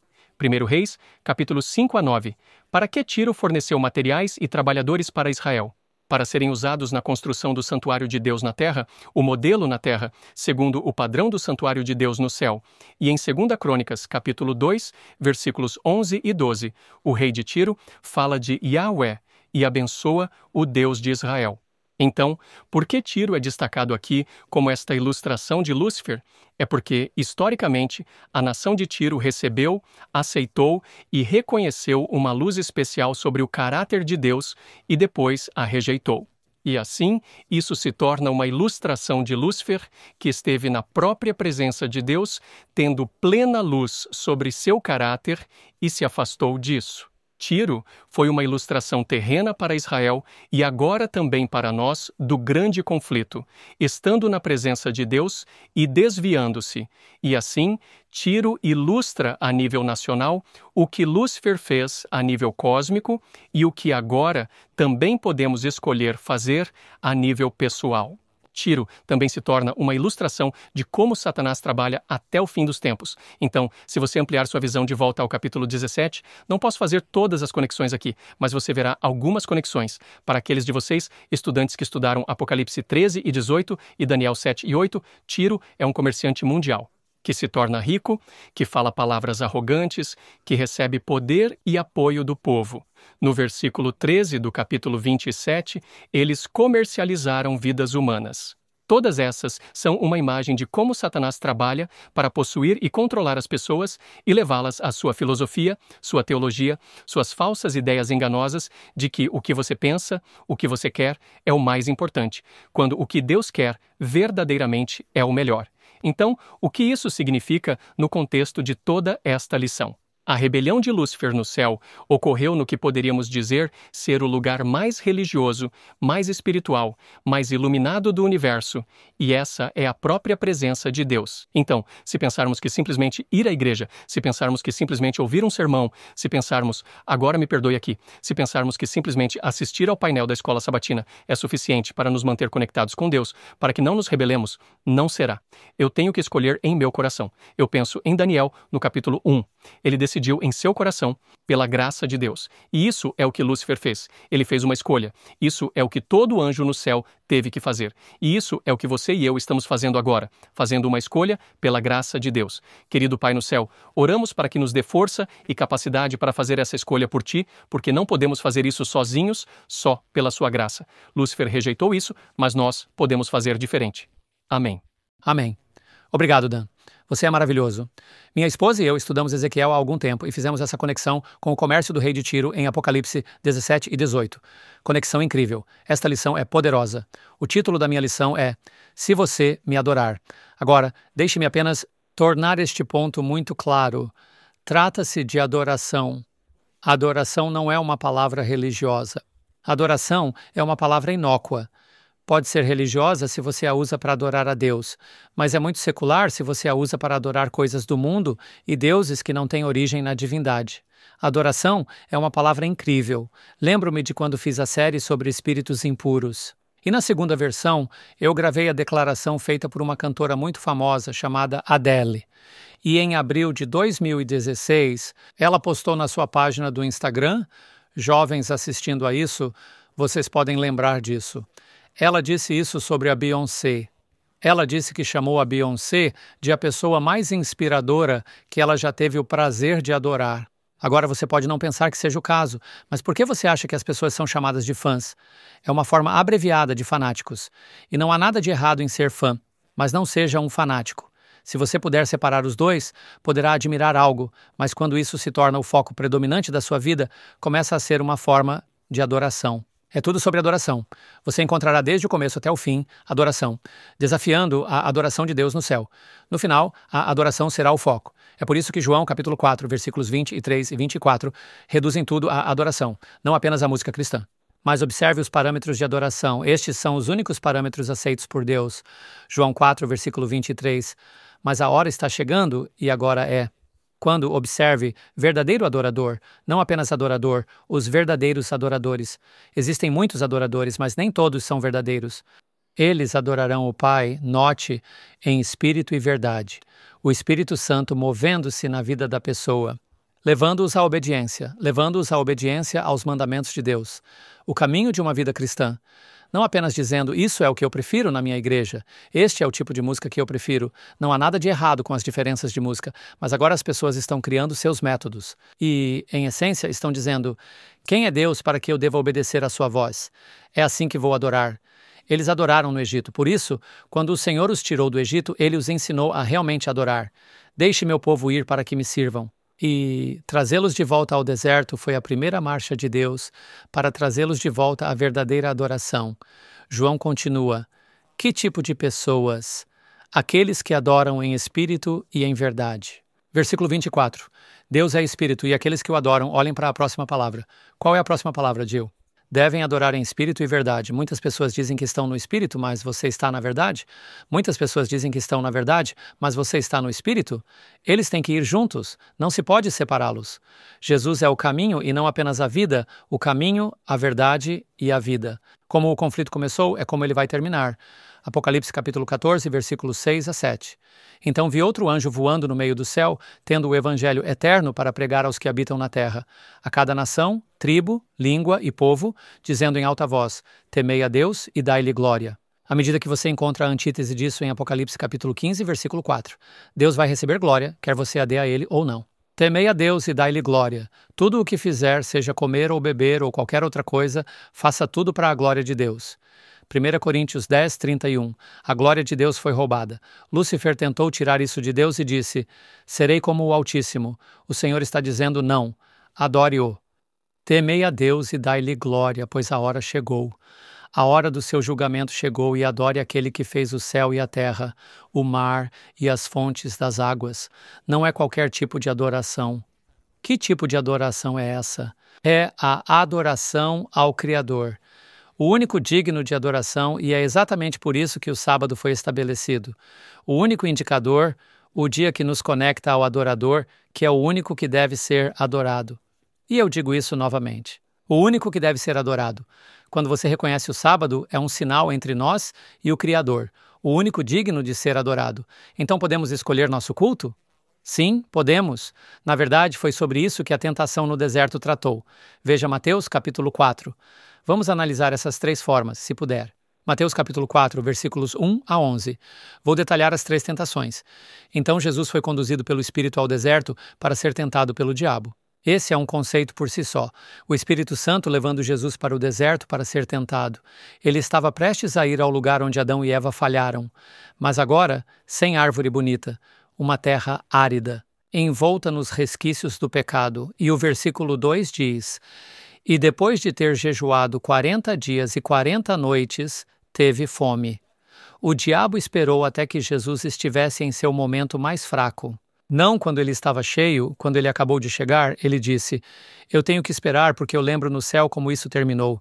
1 Reis, capítulos 5 a 9. Para que Tiro forneceu materiais e trabalhadores para Israel? Para serem usados na construção do santuário de Deus na terra, o modelo na terra, segundo o padrão do santuário de Deus no céu. E em 2 Crônicas, capítulo 2, versículos 11 e 12, o rei de Tiro fala de Yahweh e abençoa o Deus de Israel. Então, por que Tiro é destacado aqui como esta ilustração de Lúcifer? É porque, historicamente, a nação de Tiro recebeu, aceitou e reconheceu uma luz especial sobre o caráter de Deus e depois a rejeitou. E assim, isso se torna uma ilustração de Lúcifer, que esteve na própria presença de Deus, tendo plena luz sobre seu caráter e se afastou disso. Tiro foi uma ilustração terrena para Israel e agora também para nós do grande conflito, estando na presença de Deus e desviando-se. E assim, Tiro ilustra a nível nacional o que Lúcifer fez a nível cósmico e o que agora também podemos escolher fazer a nível pessoal. Tiro também se torna uma ilustração de como Satanás trabalha até o fim dos tempos. Então, se você ampliar sua visão de volta ao capítulo 17, não posso fazer todas as conexões aqui, mas você verá algumas conexões. Para aqueles de vocês, estudantes que estudaram Apocalipse 13 e 18 e Daniel 7 e 8, Tiro é um comerciante mundial, que se torna rico, que fala palavras arrogantes, que recebe poder e apoio do povo. No versículo 13 do capítulo 27, eles comercializaram vidas humanas. Todas essas são uma imagem de como Satanás trabalha para possuir e controlar as pessoas e levá-las à sua filosofia, sua teologia, suas falsas ideias enganosas de que o que você pensa, o que você quer, é o mais importante, quando o que Deus quer verdadeiramente é o melhor. Então, o que isso significa no contexto de toda esta lição? A rebelião de Lúcifer no céu ocorreu no que poderíamos dizer ser o lugar mais religioso, mais espiritual, mais iluminado do universo, e essa é a própria presença de Deus. Então, se pensarmos que simplesmente ir à igreja, se pensarmos que simplesmente ouvir um sermão, se pensarmos, agora me perdoe aqui, se pensarmos que simplesmente assistir ao painel da escola sabatina é suficiente para nos manter conectados com Deus, para que não nos rebelemos, não será. Eu tenho que escolher em meu coração. Eu penso em Daniel, no capítulo 1. Ele decidiu em seu coração, pela graça de Deus. E isso é o que Lúcifer fez. Ele fez uma escolha. Isso é o que todo anjo no céu teve que fazer. E isso é o que você e eu estamos fazendo agora, fazendo uma escolha pela graça de Deus. Querido Pai no céu, oramos para que nos dê força e capacidade para fazer essa escolha por Ti, porque não podemos fazer isso sozinhos, só pela Sua graça. Lúcifer rejeitou isso, mas nós podemos fazer diferente. Amém. Amém. Obrigado, Dan. Você é maravilhoso. Minha esposa e eu estudamos Ezequiel há algum tempo e fizemos essa conexão com o comércio do rei de Tiro em Apocalipse 17 e 18. Conexão incrível. Esta lição é poderosa. O título da minha lição é Se Você Me Adorar. Agora, deixe-me apenas tornar este ponto muito claro. Trata-se de adoração. Adoração não é uma palavra religiosa. Adoração é uma palavra inócua. Pode ser religiosa se você a usa para adorar a Deus, mas é muito secular se você a usa para adorar coisas do mundo e deuses que não têm origem na divindade. Adoração é uma palavra incrível. Lembro-me de quando fiz a série sobre espíritos impuros. E na segunda versão, eu gravei a declaração feita por uma cantora muito famosa chamada Adele. E em abril de 2016, ela postou na sua página do Instagram, jovens assistindo a isso, vocês podem lembrar disso. Ela disse isso sobre a Beyoncé. Ela disse que chamou a Beyoncé de a pessoa mais inspiradora que ela já teve o prazer de adorar. Agora você pode não pensar que seja o caso, mas por que você acha que as pessoas são chamadas de fãs? É uma forma abreviada de fanáticos. E não há nada de errado em ser fã, mas não seja um fanático. Se você puder separar os dois, poderá admirar algo, mas quando isso se torna o foco predominante da sua vida, começa a ser uma forma de adoração. É tudo sobre adoração. Você encontrará desde o começo até o fim adoração, desafiando a adoração de Deus no céu. No final, a adoração será o foco. É por isso que João, capítulo 4, versículos 23 e 24, reduzem tudo à adoração, não apenas à música cristã. Mas observe os parâmetros de adoração. Estes são os únicos parâmetros aceitos por Deus. João 4, versículo 23. Mas a hora está chegando, e agora é. Quando observe verdadeiro adorador, não apenas adorador, os verdadeiros adoradores. Existem muitos adoradores, mas nem todos são verdadeiros. Eles adorarão o Pai, note, em espírito e verdade. O Espírito Santo movendo-se na vida da pessoa, levando-os à obediência aos mandamentos de Deus. O caminho de uma vida cristã. Não apenas dizendo, isso é o que eu prefiro na minha igreja, este é o tipo de música que eu prefiro. Não há nada de errado com as diferenças de música, mas agora as pessoas estão criando seus métodos. E, em essência, estão dizendo, quem é Deus para que eu deva obedecer à sua voz? É assim que vou adorar. Eles adoraram no Egito, por isso, quando o Senhor os tirou do Egito, Ele os ensinou a realmente adorar. Deixe meu povo ir para que me sirvam. E trazê-los de volta ao deserto foi a primeira marcha de Deus para trazê-los de volta à verdadeira adoração. João continua: que tipo de pessoas? Aqueles que adoram em espírito e em verdade. Versículo 24. Deus é espírito e aqueles que o adoram, olhem para a próxima palavra. Qual é a próxima palavra, Jill? Devem adorar em espírito e verdade. Muitas pessoas dizem que estão no espírito, mas você está na verdade? Muitas pessoas dizem que estão na verdade, mas você está no espírito? Eles têm que ir juntos, não se pode separá-los. Jesus é o caminho e não apenas a vida, o caminho, a verdade e a vida. Como o conflito começou, é como ele vai terminar. Apocalipse capítulo 14, versículos 6 a 7. Então vi outro anjo voando no meio do céu, tendo o evangelho eterno para pregar aos que habitam na terra, a cada nação, tribo, língua e povo, dizendo em alta voz: temei a Deus e dai-lhe glória. À medida que você encontra a antítese disso em Apocalipse capítulo 15, versículo 4. Deus vai receber glória, quer você a dê a ele ou não. Temei a Deus e dai-lhe glória. Tudo o que fizer, seja comer ou beber ou qualquer outra coisa, faça tudo para a glória de Deus. 1 Coríntios 10, 31. A glória de Deus foi roubada. Lúcifer tentou tirar isso de Deus e disse: serei como o Altíssimo. O Senhor está dizendo não. Adore-o. Temei a Deus e dai-lhe glória, pois a hora chegou. A hora do seu julgamento chegou e adore aquele que fez o céu e a terra, o mar e as fontes das águas. Não é qualquer tipo de adoração. Que tipo de adoração é essa? É a adoração ao Criador. O único digno de adoração, e é exatamente por isso que o sábado foi estabelecido. O único indicador, o dia que nos conecta ao adorador, que é o único que deve ser adorado. E eu digo isso novamente. O único que deve ser adorado. Quando você reconhece o sábado, é um sinal entre nós e o Criador, o único digno de ser adorado. Então podemos escolher nosso culto? Sim, podemos. Na verdade, foi sobre isso que a tentação no deserto tratou. Veja Mateus capítulo 4. Vamos analisar essas três formas, se puder. Mateus capítulo 4, versículos 1 a 11. Vou detalhar as três tentações. Então Jesus foi conduzido pelo Espírito ao deserto para ser tentado pelo diabo. Esse é um conceito por si só. O Espírito Santo levando Jesus para o deserto para ser tentado. Ele estava prestes a ir ao lugar onde Adão e Eva falharam. Mas agora, sem árvore bonita, uma terra árida, envolta nos resquícios do pecado. E o versículo 2 diz: e depois de ter jejuado 40 dias e 40 noites, teve fome. O diabo esperou até que Jesus estivesse em seu momento mais fraco. Não quando ele estava cheio, quando ele acabou de chegar, ele disse: eu tenho que esperar porque eu lembro no céu como isso terminou.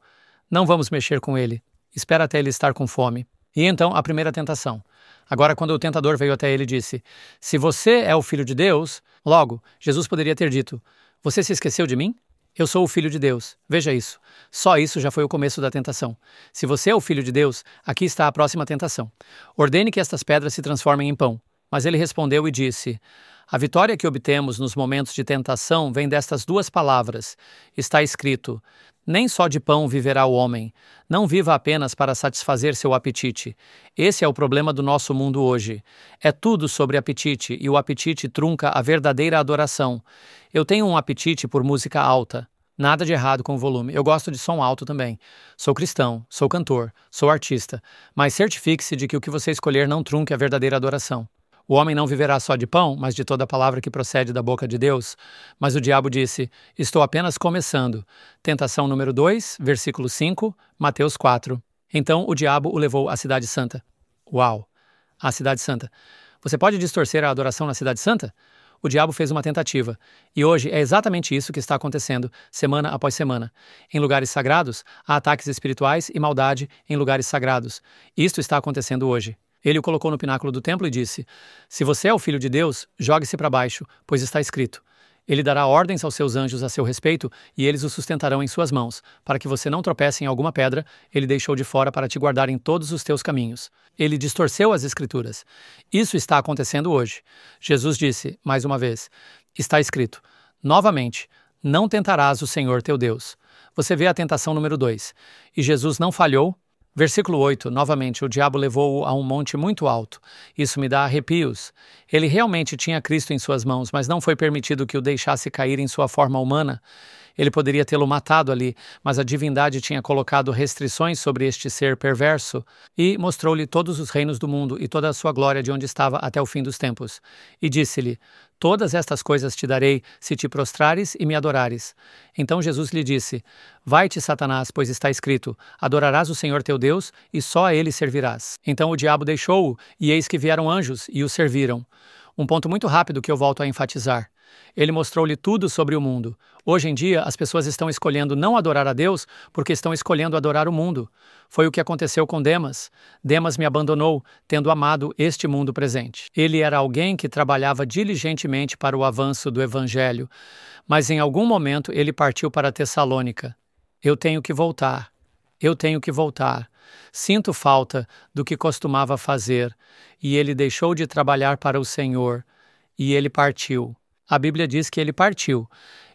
Não vamos mexer com ele. Espera até ele estar com fome. E então a primeira tentação. Agora, quando o tentador veio até ele e disse: se você é o Filho de Deus, logo, Jesus poderia ter dito: você se esqueceu de mim? Eu sou o Filho de Deus. Veja isso. Só isso já foi o começo da tentação. Se você é o Filho de Deus, aqui está a próxima tentação. Ordene que estas pedras se transformem em pão. Mas ele respondeu e disse: a vitória que obtemos nos momentos de tentação vem destas duas palavras. Está escrito: nem só de pão viverá o homem. Não viva apenas para satisfazer seu apetite. Esse é o problema do nosso mundo hoje. É tudo sobre apetite, e o apetite trunca a verdadeira adoração. Eu tenho um apetite por música alta. Nada de errado com o volume. Eu gosto de som alto também. Sou cristão, sou cantor, sou artista. Mas certifique-se de que o que você escolher não trunque a verdadeira adoração. O homem não viverá só de pão, mas de toda a palavra que procede da boca de Deus. Mas o diabo disse: estou apenas começando. Tentação número 2, versículo 5, Mateus 4. Então o diabo o levou à Cidade Santa. Uau! A Cidade Santa. Você pode distorcer a adoração na Cidade Santa? O diabo fez uma tentativa. E hoje é exatamente isso que está acontecendo, semana após semana. Em lugares sagrados, há ataques espirituais e maldade em lugares sagrados. Isto está acontecendo hoje. Ele o colocou no pináculo do templo e disse: se você é o Filho de Deus, jogue-se para baixo, pois está escrito: ele dará ordens aos seus anjos a seu respeito, e eles o sustentarão em suas mãos, para que você não tropece em alguma pedra. Ele deixou de fora para te guardar em todos os teus caminhos. Ele distorceu as Escrituras. Isso está acontecendo hoje. Jesus disse, mais uma vez, está escrito: novamente, não tentarás o Senhor teu Deus. Você vê a tentação número 2. E Jesus não falhou. Versículo 8, novamente, o diabo levou-o a um monte muito alto. Isso me dá arrepios. Ele realmente tinha Cristo em suas mãos, mas não foi permitido que o deixasse cair em sua forma humana. Ele poderia tê-lo matado ali, mas a divindade tinha colocado restrições sobre este ser perverso e mostrou-lhe todos os reinos do mundo e toda a sua glória de onde estava até o fim dos tempos. E disse-lhe: Todas estas coisas te darei se te prostrares e me adorares. Então Jesus lhe disse: Vai-te, Satanás, pois está escrito: Adorarás o Senhor teu Deus e só a ele servirás. Então o diabo deixou-o, e eis que vieram anjos e o serviram. Um ponto muito rápido que eu volto a enfatizar. Ele mostrou-lhe tudo sobre o mundo. Hoje em dia, as pessoas estão escolhendo não adorar a Deus porque estão escolhendo adorar o mundo. Foi o que aconteceu com Demas. Demas me abandonou, tendo amado este mundo presente. Ele era alguém que trabalhava diligentemente para o avanço do Evangelho, mas em algum momento ele partiu para Tessalônica. Eu tenho que voltar. Eu tenho que voltar. Sinto falta do que costumava fazer. E ele deixou de trabalhar para o Senhor. E ele partiu. A Bíblia diz que ele partiu.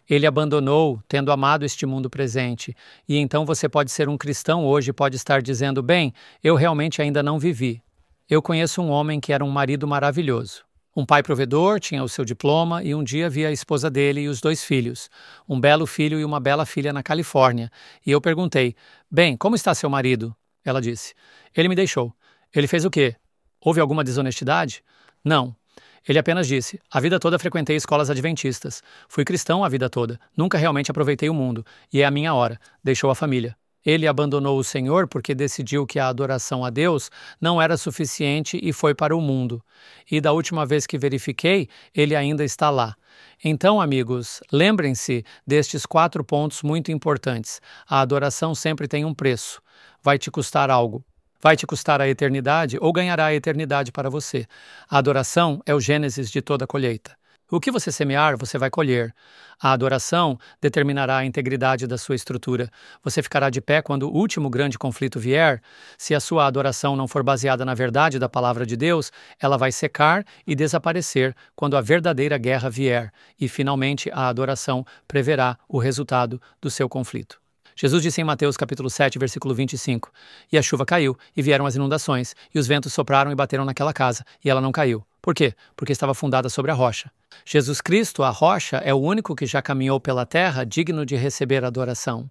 Ele abandonou, tendo amado este mundo presente. E então você pode ser um cristão hoje e pode estar dizendo: bem, eu realmente ainda não vivi. Eu conheço um homem que era um marido maravilhoso. Um pai provedor, tinha o seu diploma e um dia vi a esposa dele e os 2 filhos. Um belo filho e uma bela filha na Califórnia. E eu perguntei: bem, como está seu marido? Ela disse: ele me deixou. Ele fez o quê? Houve alguma desonestidade? Não. Ele apenas disse: a vida toda frequentei escolas adventistas. Fui cristão a vida toda. Nunca realmente aproveitei o mundo. E é a minha hora. Deixou a família. Ele abandonou o Senhor porque decidiu que a adoração a Deus não era suficiente e foi para o mundo. E da última vez que verifiquei, ele ainda está lá. Então, amigos, lembrem-se destes 4 pontos muito importantes. A adoração sempre tem um preço. Vai te custar algo. Vai te custar a eternidade ou ganhará a eternidade para você. A adoração é o gênesis de toda colheita. O que você semear, você vai colher. A adoração determinará a integridade da sua estrutura. Você ficará de pé quando o último grande conflito vier. Se a sua adoração não for baseada na verdade da palavra de Deus, ela vai secar e desaparecer quando a verdadeira guerra vier. E, finalmente, a adoração preverá o resultado do seu conflito. Jesus disse em Mateus capítulo 7, versículo 25, e a chuva caiu, e vieram as inundações, e os ventos sopraram e bateram naquela casa, e ela não caiu. Por quê? Porque estava fundada sobre a rocha. Jesus Cristo, a rocha, é o único que já caminhou pela terra digno de receber adoração.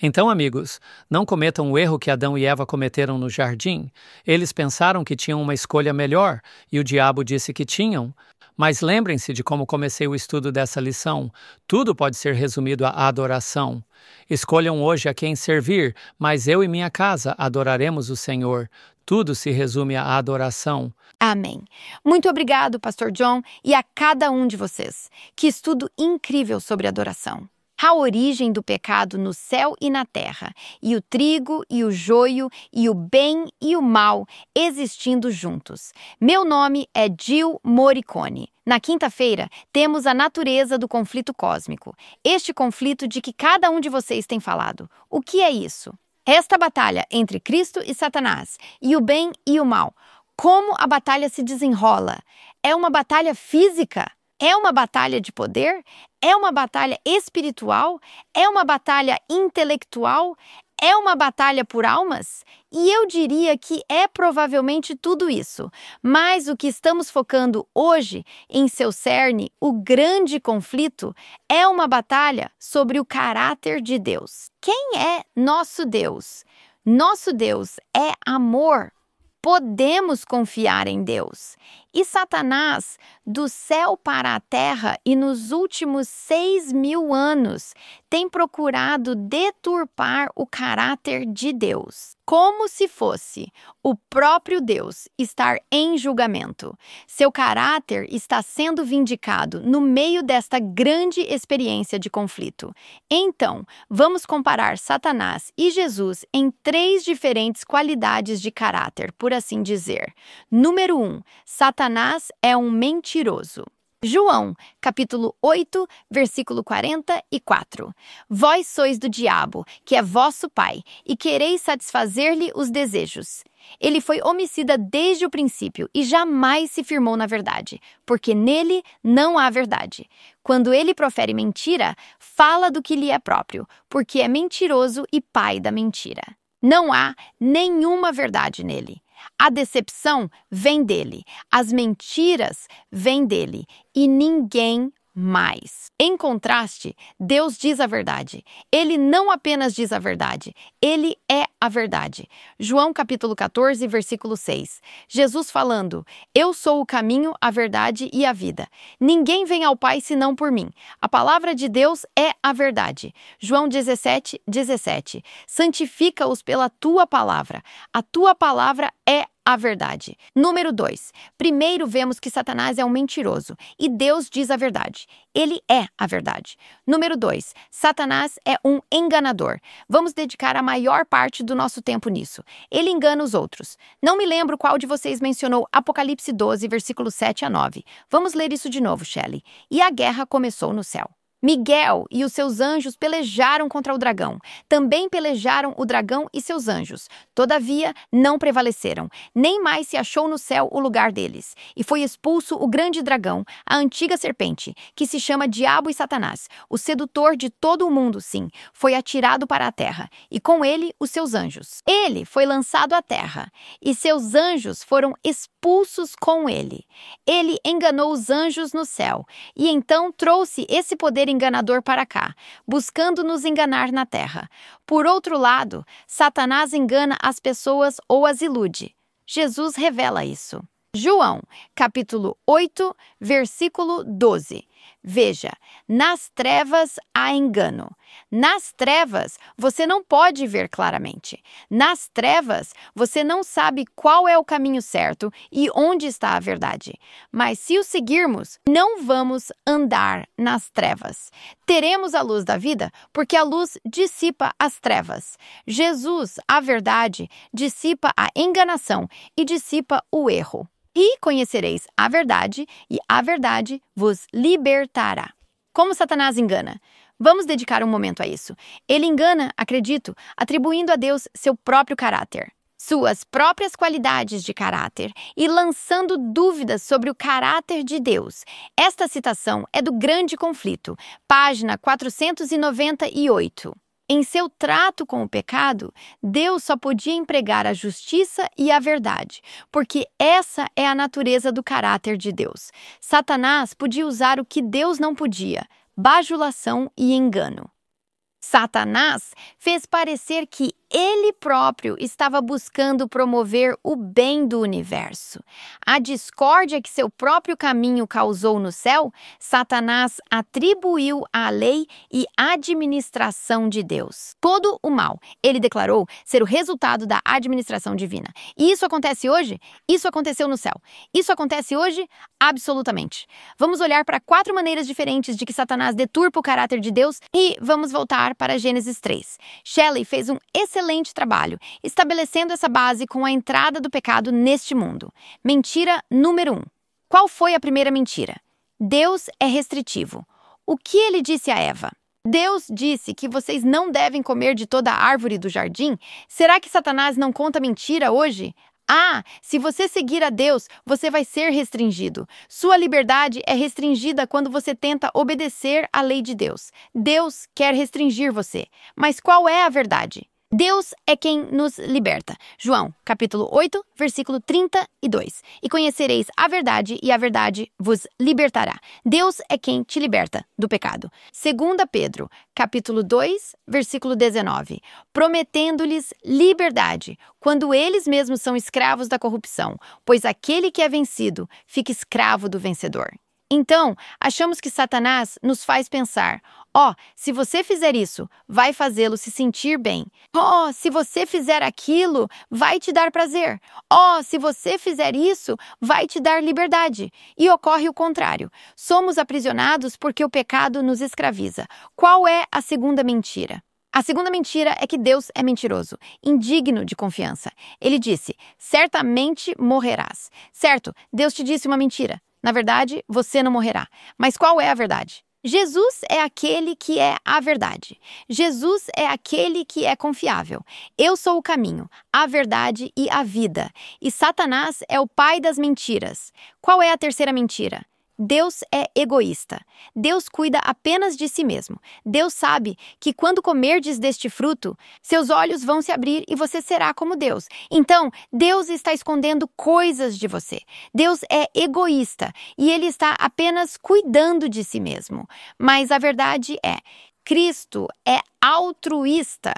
Então, amigos, não cometam o erro que Adão e Eva cometeram no jardim. Eles pensaram que tinham uma escolha melhor, e o diabo disse que tinham. Mas lembrem-se de como comecei o estudo dessa lição. Tudo pode ser resumido à adoração. Escolham hoje a quem servir, mas eu e minha casa adoraremos o Senhor. Tudo se resume à adoração. Amém. Muito obrigado, Pastor John, e a cada um de vocês. Que estudo incrível sobre adoração. A origem do pecado no céu e na terra, e o trigo e o joio, e o bem e o mal existindo juntos. Meu nome é Jill Morricone. Na quinta-feira, temos a natureza do conflito cósmico. Este conflito de que cada um de vocês tem falado. O que é isso? Esta batalha entre Cristo e Satanás, e o bem e o mal. Como a batalha se desenrola? É uma batalha física? É uma batalha de poder? É uma batalha espiritual? É uma batalha intelectual? É uma batalha por almas? E eu diria que é provavelmente tudo isso. Mas o que estamos focando hoje, em seu cerne, o grande conflito, é uma batalha sobre o caráter de Deus. Quem é nosso Deus? Nosso Deus é amor. Podemos confiar em Deus. E Satanás, do céu para a terra e nos últimos 6.000 anos, tem procurado deturpar o caráter de Deus, como se fosse o próprio Deus estar em julgamento. Seu caráter está sendo vindicado no meio desta grande experiência de conflito. Então, vamos comparar Satanás e Jesus em 3 diferentes qualidades de caráter, por assim dizer. Número 1, Satanás é um mentiroso. João, capítulo 8, versículo 44. Vós sois do diabo, que é vosso pai, e quereis satisfazer-lhe os desejos. Ele foi homicida desde o princípio e jamais se firmou na verdade, porque nele não há verdade. Quando ele profere mentira, fala do que lhe é próprio, porque é mentiroso e pai da mentira. Não há nenhuma verdade nele. A decepção vem dele, as mentiras vêm dele, e ninguém mais. Em contraste, Deus diz a verdade. Ele não apenas diz a verdade, ele é a verdade. João capítulo 14, versículo 6. Jesus falando: Eu sou o caminho, a verdade e a vida. Ninguém vem ao Pai senão por mim. A palavra de Deus é a verdade. João 17, 17. Santifica-os pela tua palavra. A tua palavra é a verdade. Número 2. Primeiro vemos que Satanás é um mentiroso e Deus diz a verdade. Ele é a verdade. Número 2. Satanás é um enganador. Vamos dedicar a maior parte do nosso tempo nisso. Ele engana os outros. Não me lembro qual de vocês mencionou Apocalipse 12, versículos 7 a 9. Vamos ler isso de novo, Shelley. E a guerra começou no céu. Miguel e os seus anjos pelejaram contra o dragão. Também pelejaram o dragão e seus anjos. Todavia, não prevaleceram. Nem mais se achou no céu o lugar deles. E foi expulso o grande dragão, a antiga serpente, que se chama Diabo e Satanás, o sedutor de todo o mundo, sim. Foi atirado para a terra, e com ele os seus anjos. Ele foi lançado à terra, e seus anjos foram expulsos com ele. Ele enganou os anjos no céu, e então trouxe esse poder enganador para cá, buscando nos enganar na terra. Por outro lado, Satanás engana as pessoas ou as ilude. Jesus revela isso. João, capítulo 8, versículo 12. Veja, nas trevas há engano. Nas trevas, você não pode ver claramente. Nas trevas, você não sabe qual é o caminho certo e onde está a verdade. Mas se o seguirmos, não vamos andar nas trevas. Teremos a luz da vida, porque a luz dissipa as trevas. Jesus, a verdade, dissipa a enganação e dissipa o erro. E conhecereis a verdade vos libertará. Como Satanás engana? Vamos dedicar um momento a isso. Ele engana, acredito, atribuindo a Deus seu próprio caráter, suas próprias qualidades de caráter e lançando dúvidas sobre o caráter de Deus. Esta citação é do Grande Conflito, página 498. Em seu trato com o pecado, Deus só podia empregar a justiça e a verdade, porque essa é a natureza do caráter de Deus. Satanás podia usar o que Deus não podia: bajulação e engano. Satanás fez parecer que ele próprio estava buscando promover o bem do universo. A discórdia que seu próprio caminho causou no céu, Satanás atribuiu à lei e administração de Deus. Todo o mal, ele declarou ser o resultado da administração divina. E isso acontece hoje? Isso aconteceu no céu. Isso acontece hoje? Absolutamente. Vamos olhar para 4 maneiras diferentes de que Satanás deturpa o caráter de Deus e vamos voltar para Gênesis 3. Shelley fez um excelente trabalho estabelecendo essa base com a entrada do pecado neste mundo. Mentira número 1. Qual foi a primeira mentira? Deus é restritivo. O que ele disse a Eva? Deus disse que vocês não devem comer de toda a árvore do jardim? Será que Satanás não conta mentira hoje? Se você seguir a Deus, você vai ser restringido. Sua liberdade é restringida quando você tenta obedecer à lei de Deus. Deus quer restringir você. Mas qual é a verdade? Deus é quem nos liberta. João, capítulo 8, versículo 32. E conhecereis a verdade, e a verdade vos libertará. Deus é quem te liberta do pecado. 2 Pedro, capítulo 2, versículo 19. Prometendo-lhes liberdade, quando eles mesmos são escravos da corrupção, pois aquele que é vencido fica escravo do vencedor. Então, achamos que Satanás nos faz pensar: se você fizer isso, vai fazê-lo se sentir bem. Se você fizer aquilo, vai te dar prazer. Se você fizer isso, vai te dar liberdade. E ocorre o contrário. Somos aprisionados porque o pecado nos escraviza. Qual é a segunda mentira? A segunda mentira é que Deus é mentiroso, indigno de confiança. Ele disse: certamente morrerás. Certo, Deus te disse uma mentira. Na verdade, você não morrerá. Mas qual é a verdade? Jesus é aquele que é a verdade. Jesus é aquele que é confiável. Eu sou o caminho, a verdade e a vida. E Satanás é o pai das mentiras. Qual é a terceira mentira? Deus é egoísta. Deus cuida apenas de si mesmo. Deus sabe que quando comerdes deste fruto, seus olhos vão se abrir e você será como Deus. Então, Deus está escondendo coisas de você. Deus é egoísta e Ele está apenas cuidando de si mesmo. Mas a verdade é, Cristo é altruísta.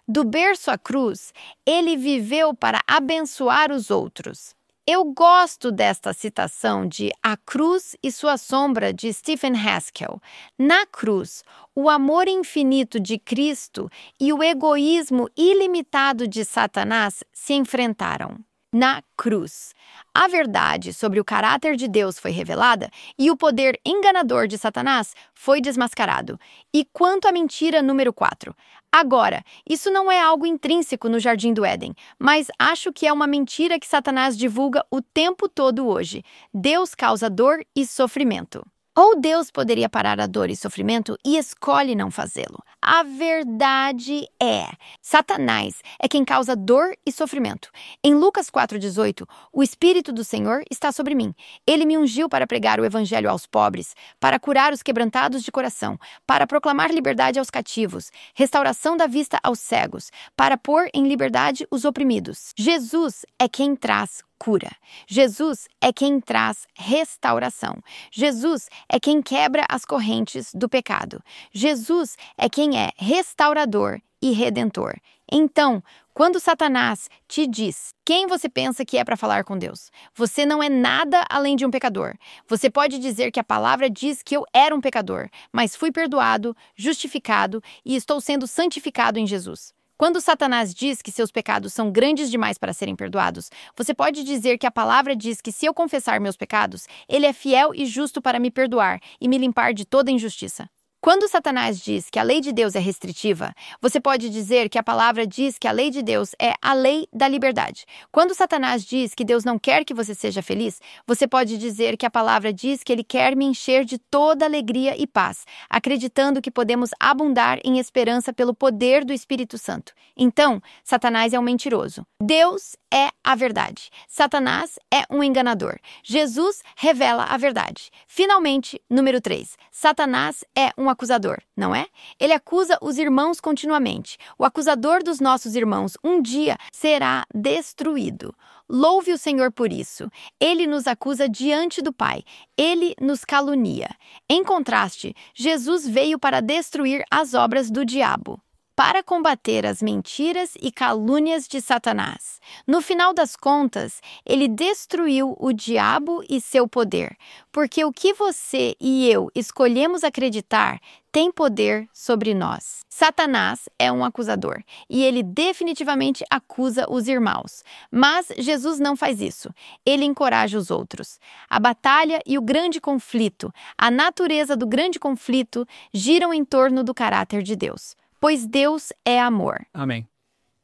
Do berço à cruz, Ele viveu para abençoar os outros. Eu gosto desta citação de A Cruz e Sua Sombra, de Stephen Haskell. Na cruz, o amor infinito de Cristo e o egoísmo ilimitado de Satanás se enfrentaram. Na cruz, a verdade sobre o caráter de Deus foi revelada e o poder enganador de Satanás foi desmascarado. E quanto à mentira número 4? Agora, isso não é algo intrínseco no Jardim do Éden, mas acho que é uma mentira que Satanás divulga o tempo todo hoje. Deus causa dor e sofrimento. Ou Deus poderia parar a dor e sofrimento e escolhe não fazê-lo. A verdade é, Satanás é quem causa dor e sofrimento. Em Lucas 4,18, o Espírito do Senhor está sobre mim. Ele me ungiu para pregar o evangelho aos pobres, para curar os quebrantados de coração, para proclamar liberdade aos cativos, restauração da vista aos cegos, para pôr em liberdade os oprimidos. Jesus é quem traz cura. Jesus é quem traz restauração. Jesus é quem quebra as correntes do pecado. Jesus é quem é restaurador e redentor. Então, quando Satanás te diz quem você pensa que é para falar com Deus, você não é nada além de um pecador. Você pode dizer que a palavra diz que eu era um pecador, mas fui perdoado, justificado e estou sendo santificado em Jesus. Quando Satanás diz que seus pecados são grandes demais para serem perdoados, você pode dizer que a palavra diz que se eu confessar meus pecados, Ele é fiel e justo para me perdoar e me limpar de toda injustiça. Quando Satanás diz que a lei de Deus é restritiva, você pode dizer que a palavra diz que a lei de Deus é a lei da liberdade. Quando Satanás diz que Deus não quer que você seja feliz, você pode dizer que a palavra diz que Ele quer me encher de toda alegria e paz, acreditando que podemos abundar em esperança pelo poder do Espírito Santo. Então, Satanás é um mentiroso. Deus é a verdade. Satanás é um enganador. Jesus revela a verdade. Finalmente, número 3. Satanás é um acusador, não é? Ele acusa os irmãos continuamente. O acusador dos nossos irmãos um dia será destruído. Louve o Senhor por isso. Ele nos acusa diante do Pai. Ele nos calunia. Em contraste, Jesus veio para destruir as obras do diabo, para combater as mentiras e calúnias de Satanás. No final das contas, ele destruiu o diabo e seu poder, porque o que você e eu escolhemos acreditar tem poder sobre nós. Satanás é um acusador, e ele definitivamente acusa os irmãos. Mas Jesus não faz isso. Ele encoraja os outros. A batalha e o grande conflito, a natureza do grande conflito, giram em torno do caráter de Deus. Pois Deus é amor. Amém.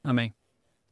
Amém.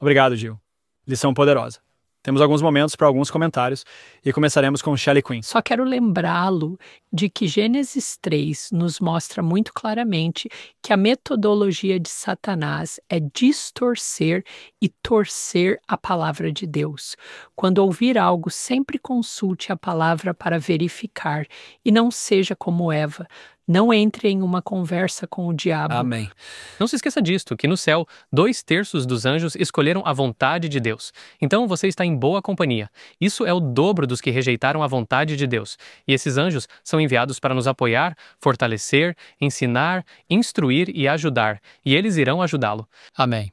Obrigado, Gil. Lição poderosa. Temos alguns momentos para alguns comentários e começaremos com Shelley Quinn. Só quero lembrá-lo de que Gênesis 3 nos mostra muito claramente que a metodologia de Satanás é distorcer e torcer a palavra de Deus. Quando ouvir algo, sempre consulte a palavra para verificar e não seja como Eva. Não entre em uma conversa com o diabo. Amém. Não se esqueça disto, que no céu, 2/3 dos anjos escolheram a vontade de Deus. Então você está em boa companhia. Isso é o dobro dos que rejeitaram a vontade de Deus. E esses anjos são enviados para nos apoiar, fortalecer, ensinar, instruir e ajudar. E eles irão ajudá-lo. Amém.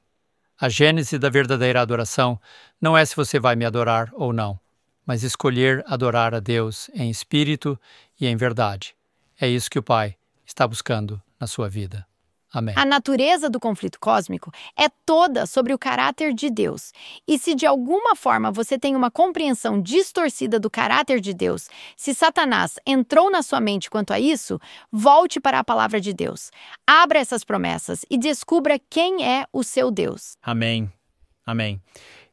A gênese da verdadeira adoração não é se você vai me adorar ou não, mas escolher adorar a Deus em espírito e em verdade. É isso que o Pai está buscando na sua vida. Amém. A natureza do conflito cósmico é toda sobre o caráter de Deus. E se de alguma forma você tem uma compreensão distorcida do caráter de Deus, se Satanás entrou na sua mente quanto a isso, volte para a palavra de Deus. Abra essas promessas e descubra quem é o seu Deus. Amém. Amém.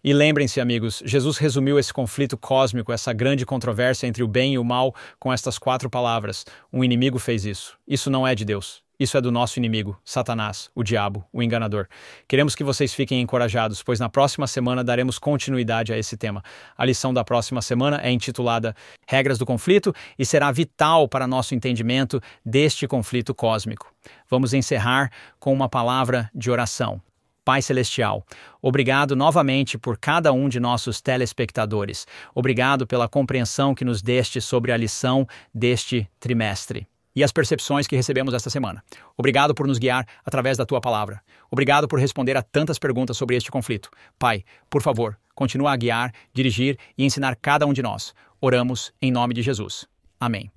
E lembrem-se, amigos, Jesus resumiu esse conflito cósmico, essa grande controvérsia entre o bem e o mal, com estas 4 palavras. Um inimigo fez isso. Isso não é de Deus. Isso é do nosso inimigo, Satanás, o diabo, o enganador. Queremos que vocês fiquem encorajados, pois na próxima semana daremos continuidade a esse tema. A lição da próxima semana é intitulada Regras do Conflito e será vital para nosso entendimento deste conflito cósmico. Vamos encerrar com uma palavra de oração. Pai Celestial, obrigado novamente por cada um de nossos telespectadores. Obrigado pela compreensão que nos deste sobre a lição deste trimestre e as percepções que recebemos esta semana. Obrigado por nos guiar através da Tua palavra. Obrigado por responder a tantas perguntas sobre este conflito. Pai, por favor, continua a guiar, dirigir e ensinar cada um de nós. Oramos em nome de Jesus. Amém.